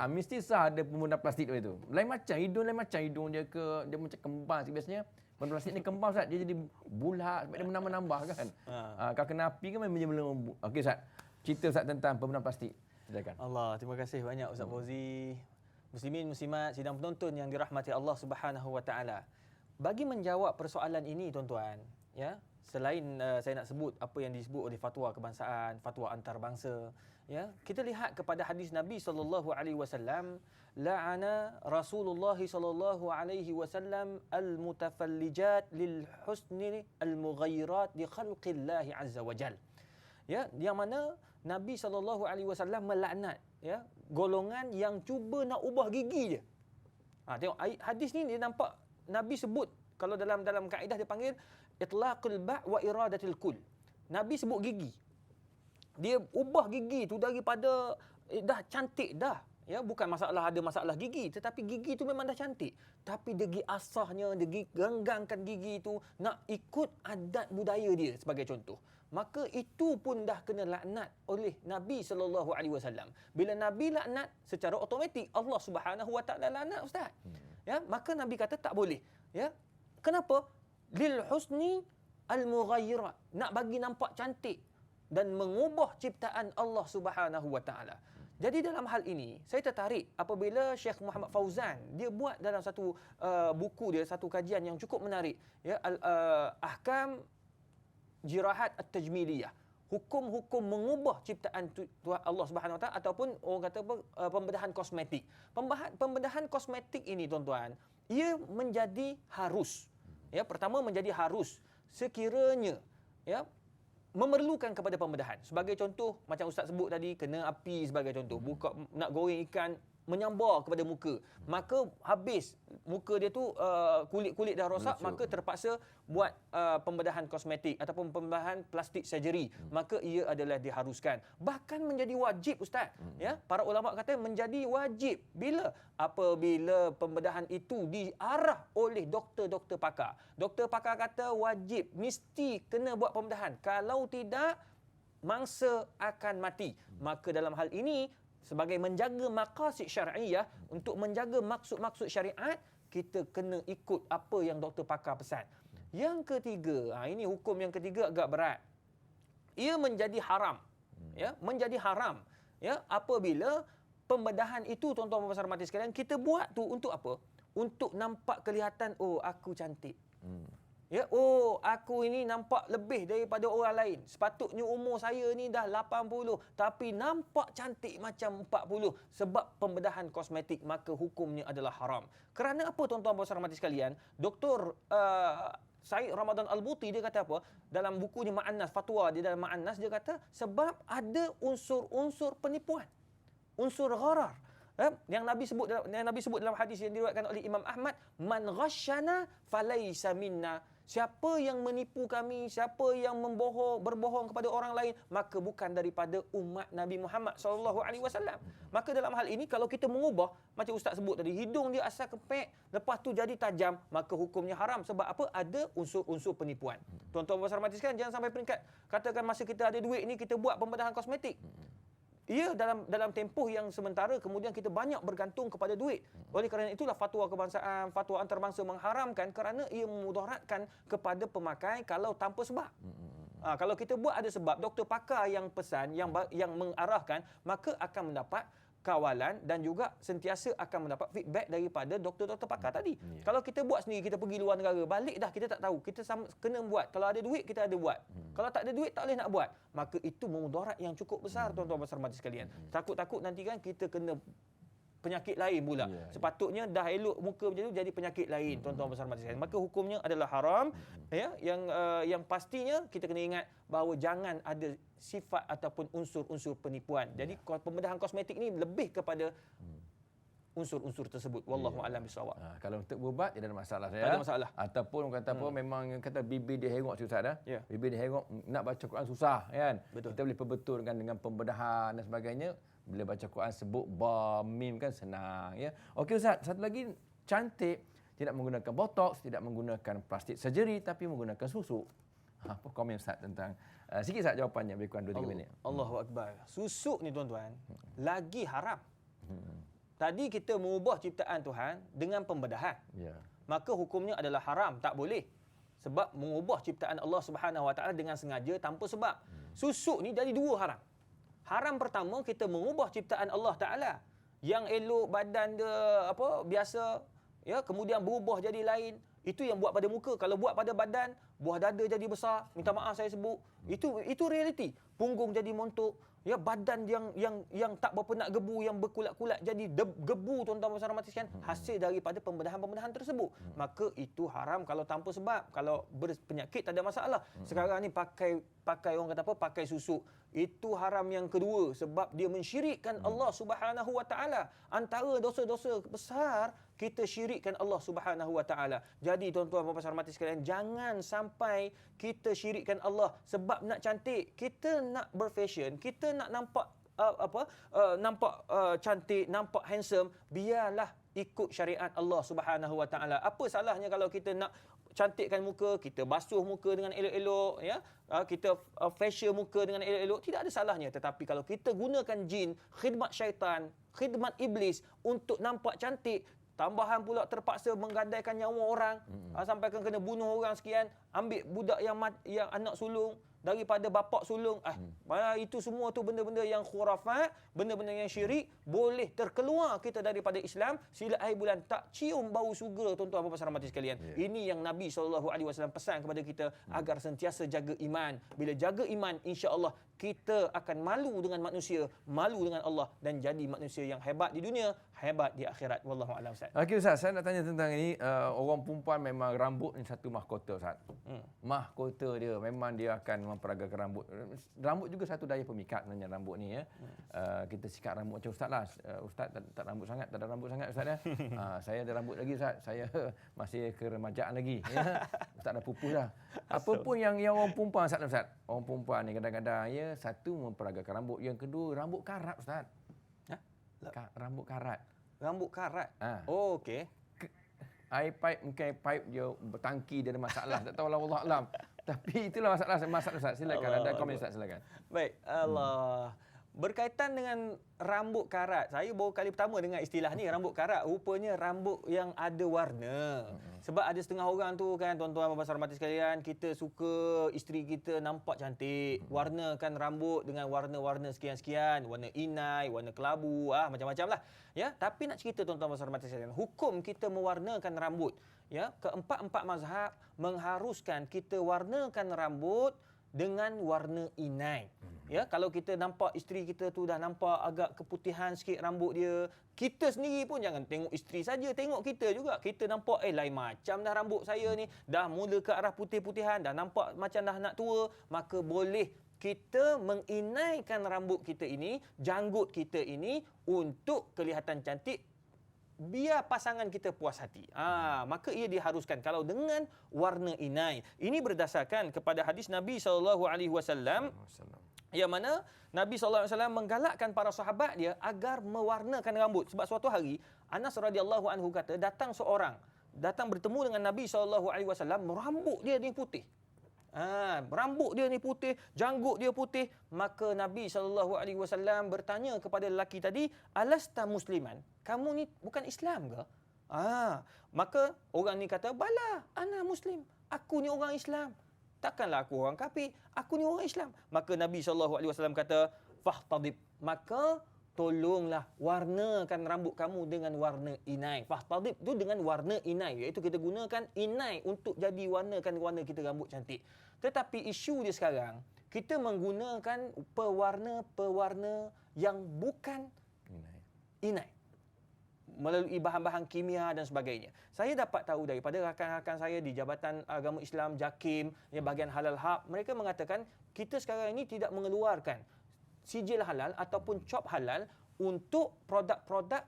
Mesti sah ada pembedahan plastik tu. Lain macam, hidung dia dia macam kembang. Biasanya pembedahan plastik ni kembang Ustaz, dia jadi bulat sebab dia menambah-nambah kan. Kalau kena api kan memang belum. Okey Ustaz, cerita Ustaz tentang pembedahan plastik. Silakan. Allah, terima kasih banyak Ustaz Fauzi. Muslimin, muslimat, sidang penonton yang dirahmati Allah Subhanahu wa taala. Bagi menjawab persoalan ini tuan-tuan, ya, selain saya nak sebut apa yang disebut oleh fatwa kebangsaan, fatwa antarabangsa, ya, kita lihat kepada hadis Nabi sallallahu alaihi wasallam, la'ana Rasulullah sallallahu alaihi wasallam al-mutafallijat lil husni al-mughayyirat li khalqillahi azza wajal. Ya, yang mana Nabi SAW melaknat, ya, golongan yang cuba nak ubah gigi dia. Tengok hadis ni, dia nampak Nabi sebut, kalau dalam kaedah dia panggil itlaqul ba' wa iradatul kull. Nabi sebut gigi. Dia ubah gigi tu daripada dah cantik dah. Ya, bukan ada masalah gigi, tetapi gigi tu memang dah cantik. Tapi degi asahnya, degi genggangkan gigi tu nak ikut adat budaya dia sebagai contoh. Maka itu pun dah kena laknat oleh Nabi SAW. Bila Nabi laknat, secara automatik Allah Subhanahu Wa Taala laknat Ustaz. Ya, maka Nabi kata tak boleh. Ya, kenapa? Lil husni al mughayyirat, nak bagi nampak cantik dan mengubah ciptaan Allah Subhanahu Wa Taala. Jadi dalam hal ini, saya tertarik apabila Syekh Muhammad Fauzan, dia buat dalam satu buku dia, satu kajian yang cukup menarik, ya, Ahkam Jirahat At-Tajmiliyah, hukum-hukum mengubah ciptaan Tuhan Allah Subhanahu Wa Taala, ataupun orang kata pembedahan kosmetik. Pembedahan kosmetik ini tuan-tuan, ia menjadi harus. Ya, pertama menjadi harus sekiranya, ya, memerlukan kepada pembedahan. Sebagai contoh, macam Ustaz sebut tadi, kena api sebagai contoh. Buka nak goreng ikan, menyambar kepada muka. Maka habis muka dia tu kulit-kulit dah rosak, maka terpaksa buat pembedahan kosmetik ataupun pembedahan plastik surgery. Maka ia adalah diharuskan. Bahkan menjadi wajib Ustaz. Ya, para ulama kata menjadi wajib bila apabila pembedahan itu diarah oleh doktor-doktor pakar. Doktor pakar kata wajib, mesti kena buat pembedahan. Kalau tidak, mangsa akan mati. Maka dalam hal ini, sebagai menjaga maqasid syar'iyah, untuk menjaga maksud-maksud syariat, kita kena ikut apa yang doktor pakar pesan. Yang ketiga, ini hukum yang ketiga agak berat. Ia menjadi haram. Ya, menjadi haram. Ya, apabila pembedahan itu, tuan-tuan dan puan-puan mati sekalian, kita buat tu untuk apa? Untuk nampak kelihatan, oh aku cantik. Ya, oh aku ini nampak lebih daripada orang lain. Sepatutnya umur saya ni dah 80, tapi nampak cantik macam 40 sebab pembedahan kosmetik, maka hukumnya adalah haram. Kerana apa tuan-tuan dan puan-puan mati sekalian? Dr. Syed Ramadan Al-Buti dia kata apa? Dalam bukunya Ma'annas, fatwa dia dalam Ma'annas, dia kata sebab ada unsur-unsur penipuan. Unsur gharar. Yang Nabi sebut dalam hadis yang diriwayatkan oleh Imam Ahmad, man ghasyana falaysa minna. Siapa yang menipu kami, siapa yang berbohong kepada orang lain, maka bukan daripada umat Nabi Muhammad SAW. Maka dalam hal ini, kalau kita mengubah, macam Ustaz sebut tadi, hidung dia asal kepek, lepas tu jadi tajam, maka hukumnya haram. Sebab apa? Ada unsur-unsur penipuan. Tuan-tuan dan puan-puan sekalian, jangan sampai peringkat, katakan masa kita ada duit ni, kita buat pembedahan kosmetik. Ia dalam tempoh yang sementara, kemudian kita banyak bergantung kepada duit. Oleh kerana itulah fatwa kebangsaan, fatwa antarabangsa mengharamkan, kerana ia memudaratkan kepada pemakai kalau tanpa sebab. Kalau kita buat ada sebab, doktor pakar yang pesan, yang mengarahkan, maka akan mendapat kawalan dan juga sentiasa akan mendapat feedback daripada doktor-doktor pakar tadi. Kalau kita buat sendiri, kita pergi luar negara, balik dah kita tak tahu. Kita kena buat. Kalau ada duit, kita ada buat. Kalau tak ada duit, tak boleh nak buat. Maka itu mudarat yang cukup besar, tuan-tuan dan puan-puan sekalian. Takut-takut nanti kan kita kena penyakit lain pula. Ya, Sepatutnya dah elok muka macam tu jadi penyakit lain, tuan-tuan besar mati sekalian. Maka hukumnya adalah haram. Ya, yang pastinya kita kena ingat bahawa jangan ada sifat ataupun unsur-unsur penipuan. Jadi pembedahan kosmetik ni lebih kepada unsur-unsur tersebut. Wallahu a'lam bissawab. Kalau untuk berubat tidak ada masalah saya. Tak ada masalah. Ataupun orang kata apa memang kata bibir dia hengok tu Ustaz dah. Ya. Bibir dia hengok nak baca Quran susah kan. Betul. Kita boleh perbetulkan dengan pembedahan dan sebagainya. Bila baca Quran sebut ba mim kan senang ya. Okey Ustaz, satu lagi cantik tidak menggunakan botox, tidak menggunakan plastik surgery tapi menggunakan susu. Apa komen Ustaz tentang sikit Ustaz jawapannya lebih kurang 2-3 minit. Allahu akbar. Susuk ni tuan-tuan lagi haram. Tadi kita mengubah ciptaan Tuhan dengan pembedahan. Ya. Maka hukumnya adalah haram, tak boleh. Sebab mengubah ciptaan Allah Subhanahu Wa Taala dengan sengaja tanpa sebab. Susuk ni jadi dua haram. Haram pertama, kita mengubah ciptaan Allah Taala. Yang elok badan dia biasa, ya, kemudian berubah jadi lain. Itu yang buat pada muka. Kalau buat pada badan, buah dada jadi besar. Minta maaf saya sebut. Itu realiti. Punggung jadi montok. Ya, badan yang tak berapa nak gebu, yang berkulat-kulat jadi gebu, tuan-tuan besar mati sekalian, hasil daripada pembedahan-pembedahan tersebut. Maka itu haram kalau tanpa sebab. Kalau berpenyakit tak ada masalah. Sekarang ni pakai orang kata apa? Pakai susuk. Itu haram yang kedua sebab dia mensyirikkan Allah Subhanahu Wa Taala. Antara dosa-dosa besar kita syirikkan Allah Subhanahu Wa Taala. Jadi tuan-tuan dan puan-puan mati sekalian, jangan sampai kita syirikkan Allah sebab nak cantik, kita nak berfashion, kita nak nampak cantik, nampak handsome, biarlah ikut syariat Allah Subhanahu Wa Taala. Apa salahnya kalau kita nak cantikkan muka, kita basuh muka dengan elok-elok, ya, kita facial muka dengan elok-elok, tidak ada salahnya. Tetapi kalau kita gunakan jin, khidmat syaitan, khidmat iblis untuk nampak cantik, tambahan pula terpaksa menggadaikan nyawa orang, sampai kena bunuh orang sekian, ambil budak yang anak sulung daripada bapak sulung. Itu semua tu benda-benda yang khurafat, benda-benda yang syirik, boleh terkeluar kita daripada Islam. Sila akhir bulan tak cium bau syurga, tuan-tuan dan puan-puan mati sekalian. Ini yang Nabi SAW pesan kepada kita agar sentiasa jaga iman. Bila jaga iman, insya-Allah kita akan malu dengan manusia, malu dengan Allah dan jadi manusia yang hebat di dunia, hebat di akhirat. Wallahu a'lam. Okey Ustaz, saya nak tanya tentang ini. Orang perempuan memang rambut ni satu mahkota Ustaz. Mahkota dia memang dia akan memperagakan rambut. Rambut juga satu daya pemikat sebenarnya rambut ni ya. Kita sikat rambut macam Ustaz lah. Ustaz tak rambut sangat, tak ada rambut sangat Ustaz ya. Saya ada rambut lagi Ustaz. Saya masih keremajaan lagi ya. Ustaz dah pupus dah. Apa pun yang orang perempuan Ustaz. Orang perempuan ni kadang-kadang ya, satu memperagakan rambut, yang kedua rambut karat Ustaz. Rambut karat. Rambut karat. Oh, okey. Air pipe mungkin pipe dia bertangki, dia ada masalah. Tak tahu lah, wallah alam. Tapi itulah masalah Ustaz. Silakan ada komen Ustaz, silakan. Baik, Allah. Berkaitan dengan rambut karat, saya baru kali pertama dengar istilah ni, rambut karat. Rupanya rambut yang ada warna. Sebab ada setengah orang tu kan, tuan-tuan dan puan-puan mati sekalian, kita suka isteri kita nampak cantik, warnakan rambut dengan warna-warna sekian-sekian, warna inai, warna kelabu, macam-macam lah. Ya, tapi nak cerita tuan-tuan dan puan-puan mati sekalian, hukum kita mewarnakan rambut, ya, keempat-empat mazhab mengharuskan kita warnakan rambut dengan warna inai. Ya, kalau kita nampak isteri kita tu dah nampak agak keputihan sikit rambut dia, kita sendiri pun jangan tengok isteri saja, tengok kita juga. Kita nampak lain macam dah rambut saya ni, dah mula ke arah putih-putihan, dah nampak macam dah nak tua, maka boleh kita menginaikan rambut kita ini, janggut kita ini untuk kelihatan cantik, biar pasangan kita puas hati. Maka ia diharuskan kalau dengan warna inai. Ini berdasarkan kepada hadis Nabi SAW, yang mana Nabi SAW menggalakkan para sahabat dia agar mewarnakan rambut. Sebab suatu hari Anas radhiyallahu anhu kata, datang bertemu dengan Nabi SAW, rambut dia ni putih. Rambut dia ni putih, janggut dia putih. Maka Nabi SAW bertanya kepada lelaki tadi, alasta musliman? Kamu ni bukan Islam ke? Maka orang ni kata, bala, ana muslim. Aku ni orang Islam. Takkanlah aku orang kafir, aku ni orang Islam. Maka Nabi SAW kata, fahtadib, maka tolonglah warnakan rambut kamu dengan warna inai. Fahtadib tu dengan warna inai, iaitu kita gunakan inai untuk jadi warnakan warna kita rambut cantik. Tetapi isu dia sekarang, kita menggunakan pewarna-pewarna yang bukan inai. melalui bahan-bahan kimia dan sebagainya. Saya dapat tahu daripada rakan-rakan saya di Jabatan Agama Islam JAKIM, yang bahagian halal hub, mereka mengatakan kita sekarang ini tidak mengeluarkan sijil halal ataupun cop halal untuk produk-produk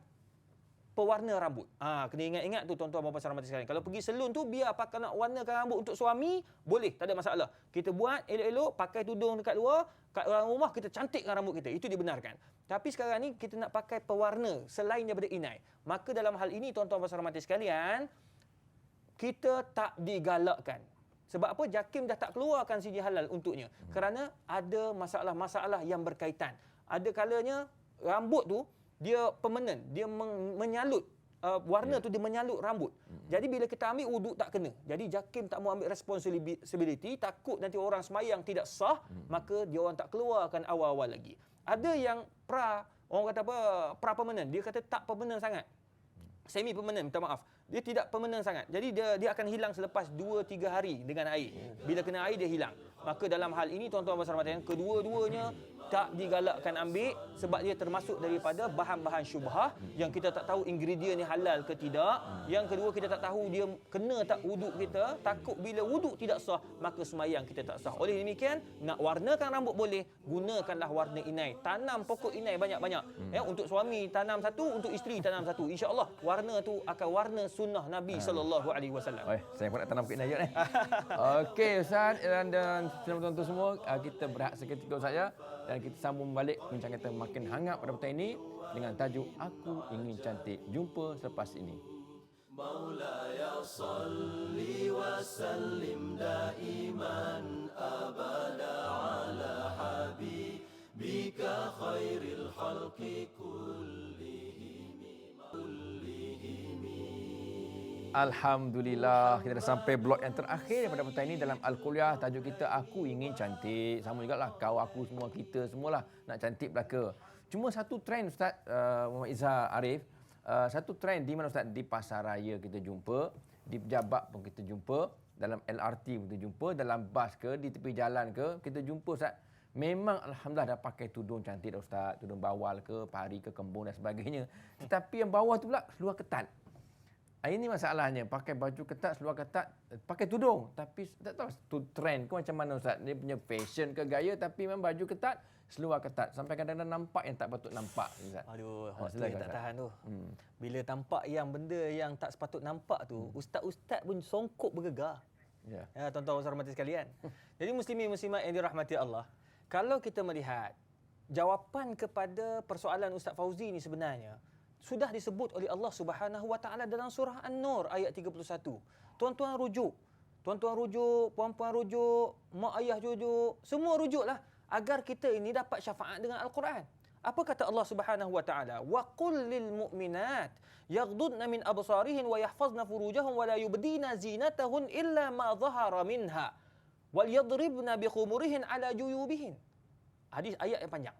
pewarna rambut. Kena ingat-ingat tu tuan-tuan dan puan-puan sekalian. Kalau pergi salon tu, biar pakai nak warnakan rambut untuk suami, boleh, tak ada masalah. Kita buat elok-elok, pakai tudung dekat luar, kat orang rumah kita cantikkan rambut kita. Itu dibenarkan. Tapi sekarang ni kita nak pakai pewarna selain daripada inai. Maka dalam hal ini tuan-tuan dan puan-puan sekalian, kita tak digalakkan. Sebab apa? JAKIM dah tak keluarkan sijil halal untuknya. Kerana ada masalah-masalah yang berkaitan. Ada kalanya rambut tu dia permanent, dia menyalut warna tu, dia menyalut rambut. Jadi bila kita ambil wuduk tak kena. Jadi JAKIM tak mau ambil responsibility, takut nanti orang semayang tidak sah, maka dia orang tak keluarkan awal-awal lagi. Ada yang orang kata apa, pra permanent, dia kata tak permanent sangat. Semi permanent, minta maaf. Dia tidak permanent sangat. Jadi dia akan hilang selepas 2-3 hari dengan air. Bila kena air dia hilang. Maka dalam hal ini tuan-tuan dan puan-puan, kedua-duanya tak digalakkan ambil sebab dia termasuk daripada bahan-bahan syubhah yang kita tak tahu ingredient ni halal ke tidak. Yang kedua, kita tak tahu dia kena tak wuduk kita. Takut bila wuduk tidak sah, maka semayang kita tak sah. Oleh demikian, nak warnakan rambut boleh, gunakanlah warna inai. Tanam pokok inai banyak-banyak. Untuk suami tanam satu, untuk isteri tanam satu. InsyaAllah warna tu akan warna sunnah Nabi SAW. Saya pun nak tanam pokok inai ni. Okey Ustaz dan tuan-tuan semua, kita berehat seketika saja dan kita sambung balik bincang kita makin hangat pada petang ini dengan tajuk Aku Ingin Cantik. Jumpa selepas ini. Maulaya salli wa sallim daiman abada ala habibika khairil khalqi Alhamdulillah, kita dah sampai blok yang terakhir pada petang ini dalam Al-Kuliah. Tajuk kita Aku Ingin Cantik. Sama jugalah kau, aku, semua, kita semualah nak cantik belaka. Cuma satu trend Ustaz Muhammad Izzah Arif, satu trend di mana Ustaz, di pasaraya kita jumpa, di pejabat pun kita jumpa, dalam LRT pun kita jumpa, dalam bas ke, di tepi jalan ke, kita jumpa Ustaz. Memang Alhamdulillah dah pakai tudung cantik dah Ustaz, tudung bawal ke, pari ke, kembung dan sebagainya. Tetapi yang bawah tu pula seluar ketat. Ini masalahnya, pakai baju ketat, seluar ketat, pakai tudung. Tapi tak tahu tu trend ke macam mana Ustaz. Dia punya fashion ke gaya, tapi memang baju ketat, seluar ketat. Sampai kadang-kadang nampak yang tak patut nampak Ustaz. Aduh, waktu yang tak tahan tu. Bila tampak yang benda yang tak sepatut nampak tu, ustaz-ustaz pun songkok bergegar. Ya, tuan-tuan dan puan-puan sekalian. Jadi muslimin muslimat yang dirahmati Allah, kalau kita melihat jawapan kepada persoalan Ustaz Fauzi ni sebenarnya sudah disebut oleh Allah Subhanahu Wa Taala dalam surah An-Nur ayat 31. Tuan-tuan rujuk, puan-puan rujuk, mak ayah rujuk, semua rujuklah agar kita ini dapat syafaat dengan Al-Quran. Apa kata Allah Subhanahu Wa Taala? Wa qul lil mu'minat yaghdudna min absarihin wa yahfazna furujahum wa la yubdina zinatahun illa ma dhahara minha wal yadribna bi khumurihin ala juyubihin. Hadis ayat yang panjang.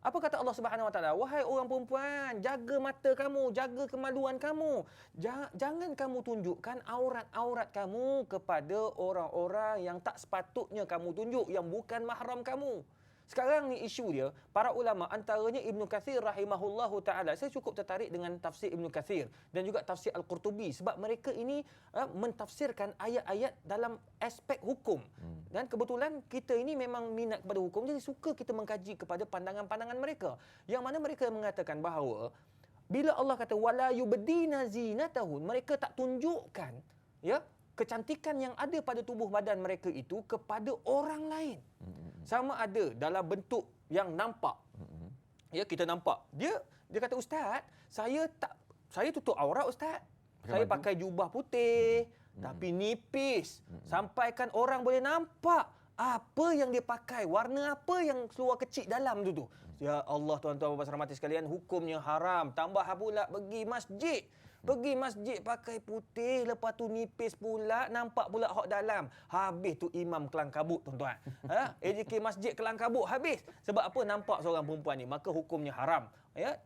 Apa kata Allah Subhanahu Wa Taala? Wahai orang perempuan, jaga mata kamu, jaga kemaluan kamu. Jangan kamu tunjukkan aurat-aurat kamu kepada orang-orang yang tak sepatutnya kamu tunjuk, yang bukan mahram kamu. Sekarang ni isu dia, para ulama antaranya Ibnu Kathir rahimahullahu taala. Saya cukup tertarik dengan tafsir Ibnu Kathir dan juga tafsir Al-Qurtubi sebab mereka ini mentafsirkan ayat-ayat dalam aspek hukum. Dan kebetulan kita ini memang minat kepada hukum, jadi suka kita mengkaji kepada pandangan-pandangan mereka. Yang mana mereka mengatakan bahawa bila Allah kata wala yubdina zinatahun, mereka tak tunjukkan kecantikan yang ada pada tubuh badan mereka itu kepada orang lain. Sama ada dalam bentuk yang nampak. Kita nampak. Dia kata, Ustaz, saya tutup aurat Ustaz. Saya pakai jubah putih tapi nipis. Sampaikan orang boleh nampak apa yang dia pakai, warna apa yang keluar kecil dalam tu. Ya Allah, tuan-tuan dan puan-puan sekalian, hukumnya haram. Tambah pula pergi masjid. Pergi masjid pakai putih, lepas tu nipis pula, nampak pula hak dalam. Habis tu imam kelang kabut, tuan-tuan. AJK masjid kelang kabut habis. Sebab apa? Nampak seorang perempuan ni, maka hukumnya haram.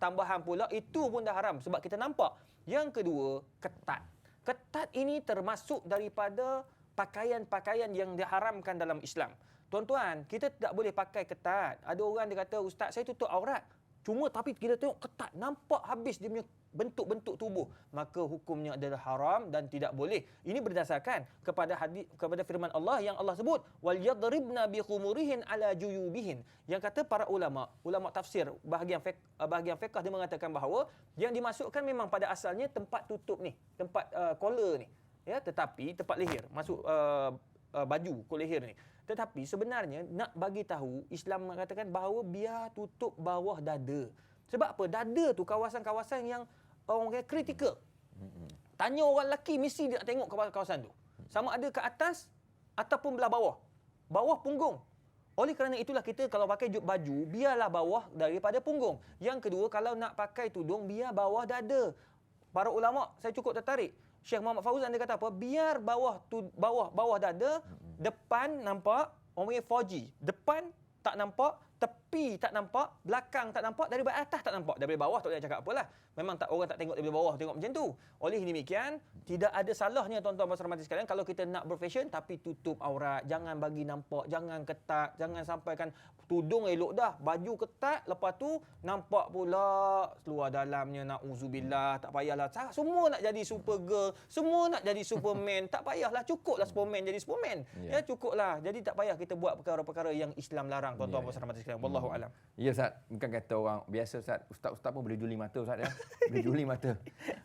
Tambahan pula itu pun dah haram sebab kita nampak. Yang kedua, ketat. Ketat ini termasuk daripada pakaian-pakaian yang diharamkan dalam Islam. Tuan-tuan, kita tidak boleh pakai ketat. Ada orang dia kata, Ustaz, saya tutup aurat. Cuma tapi kita tengok ketat, nampak habis dia punya bentuk-bentuk tubuh, maka hukumnya adalah haram dan tidak boleh. Ini berdasarkan kepada hadis, kepada firman Allah yang Allah sebut wal yadribna bi khumurihin ala juyubihin. Yang kata para ulama tafsir bahagian fiqh dia mengatakan bahawa yang dimasukkan memang pada asalnya tempat tutup ni, tempat collar ni, ya, tetapi tempat leher, masuk baju kot leher ni. Tetapi sebenarnya nak bagi tahu, Islam mengatakan bahawa biar tutup bawah dada. Sebab apa? Dada tu kawasan-kawasan yang orang kata kritikal. Tanya orang lelaki mesti dia nak tengok kawasan tu. Sama ada ke atas ataupun belah bawah. Bawah punggung. Oleh kerana itulah kita kalau pakai baju, biarlah bawah daripada punggung. Yang kedua, kalau nak pakai tudung, biar bawah dada. Para ulama, saya cukup tertarik. Syekh Muhammad Fauzan dia kata apa? Biar bawah dada, depan nampak, orang panggil 4G. Depan tak nampak, tepi tak nampak, belakang tak nampak, daripada atas tak nampak. Daripada bawah tak boleh cakap apalah. Memang orang tak tengok daripada bawah, tengok macam tu. Oleh demikian, tidak ada salahnya tuan-tuan dan puan-puan sekalian kalau kita nak berfashion tapi tutup aurat. Jangan bagi nampak, jangan ketat, jangan sampaikan tudung elok dah, baju ketat, lepas tu nampak pula luar dalamnya, na'udzubillah. Tak payahlah. Semua nak jadi Supergirl, semua nak jadi Superman. Tak payahlah, cukuplah Superman jadi Superman. Ya, cukuplah. Jadi tak payah kita buat perkara-perkara yang Islam larang, tuan-tuan dan puan-puan sekalian. Wallahu alam. Ya Ustaz, bukan kata orang biasa Ustaz. Ustaz-ustaz pun boleh juli mata Ustaz ya. Boleh juli mata.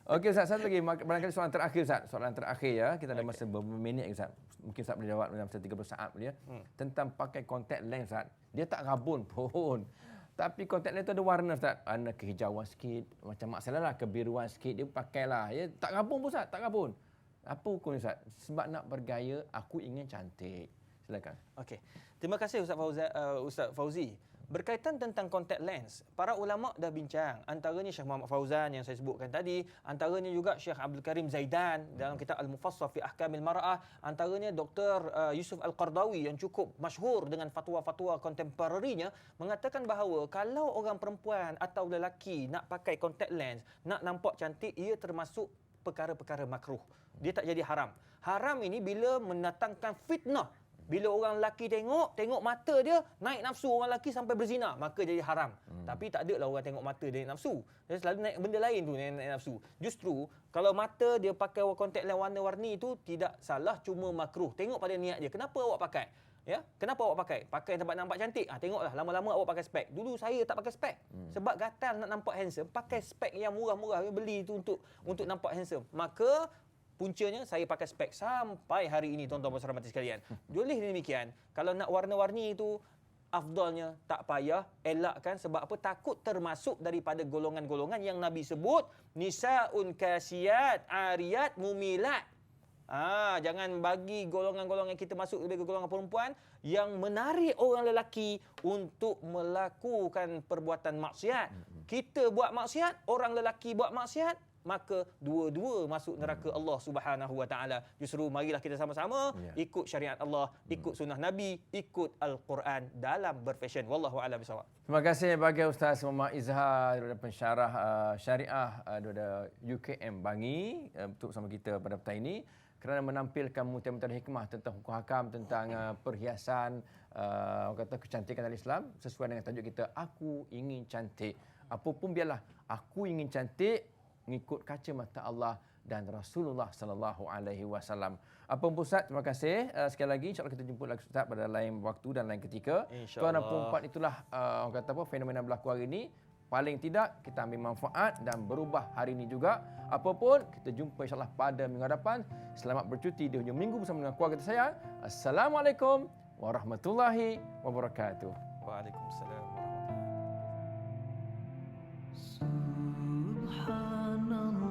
Okey Ustaz, satu lagi barangkali soalan terakhir Ustaz. Soalan terakhir ya. Kita ada masa beberapa minit Ustaz. Mungkin Ustaz boleh jawab dalam 30 saat boleh ya. Tentang pakai contact lens Ustaz. Dia tak rabun pun. Tapi contact lens tu ada warna Ustaz. Ada kehijauan sikit, macam masalah lah kebiruan sikit dia pakailah. Ya tak rabun pun Ustaz, tak rabun. Apa hukumnya Ustaz? Sebab nak bergaya, aku ingin cantik. Silakan. Okey. Terima kasih Ustaz Fauzi. Berkaitan tentang contact lens, para ulama dah bincang. Antaranya Syekh Muhammad Fauzan yang saya sebutkan tadi, antaranya juga Syekh Abdul Karim Zaidan dalam kitab Al-Mufassal fi Ahkamil Mar'ah, antaranya Dr. Yusuf Al-Qardawi yang cukup masyhur dengan fatwa-fatwa kontemporarinya mengatakan bahawa kalau orang perempuan atau lelaki nak pakai contact lens, nak nampak cantik, ia termasuk perkara-perkara makruh. Dia tak jadi haram. Haram ini bila mendatangkan fitnah. Bila orang lelaki tengok mata dia, naik nafsu orang lelaki sampai berzina, maka jadi haram. Tapi tak adalah orang tengok mata dia naik nafsu. Dia selalu naik benda lain tu naik nafsu. Justru kalau mata dia pakai contact lens warna-warni itu tidak salah, cuma makruh. Tengok pada niat dia. Kenapa awak pakai? Ya, kenapa awak pakai? Pakai tempat nampak cantik. Tengoklah lama-lama awak pakai spek. Dulu saya tak pakai spek. Sebab gatal nak nampak handsome, pakai spek yang murah-murah, beli itu untuk nampak handsome. Maka puncanya saya pakai spek sampai hari ini, tuan-tuan dan puan-puan sekalian. Oleh demikian, kalau nak warna-warni itu afdalnya tak payah, elakkan. Sebab apa? Takut termasuk daripada golongan-golongan yang Nabi sebut nisaun kasiyat ariyat mumilat. Jangan bagi golongan-golongan kita masuk sebagai golongan perempuan yang menarik orang lelaki untuk melakukan perbuatan maksiat. Kita buat maksiat, orang lelaki buat maksiat, maka dua-dua masuk neraka Allah Subhanahu wa taala. Justru marilah kita sama-sama ikut syariat Allah, ikut sunnah Nabi, ikut Al-Quran dalam berfashion. Wallahu a'lam bishawab. Terima kasih bagi Ustaz Muhammad Izhar daripada pensyarah syariah daripada UKM Bangi untuk bersama kita pada petang ini kerana menampilkan mutiara-mutiara hikmah tentang hukum hakam, tentang perhiasan, orang kata kecantikan dalam Islam sesuai dengan tajuk kita, aku ingin cantik. Apapun biarlah, aku ingin cantik mengikut kacamata Allah dan Rasulullah sallallahu alaihi wasallam. Apa pun Ustaz, terima kasih sekali lagi. InsyaAllah kita jumpa lagi Ustaz pada lain waktu dan lain ketika. Tuan dan perempuan itulah orang kata apa, fenomena berlaku hari ini. Paling tidak kita ambil manfaat dan berubah hari ini juga. Apapun, kita jumpa insyaAllah pada minggu hadapan. Selamat bercuti di hujung minggu bersama dengan keluarga tersayang. Assalamualaikum warahmatullahi wabarakatuh. Waalaikumsalam. Subhanallah.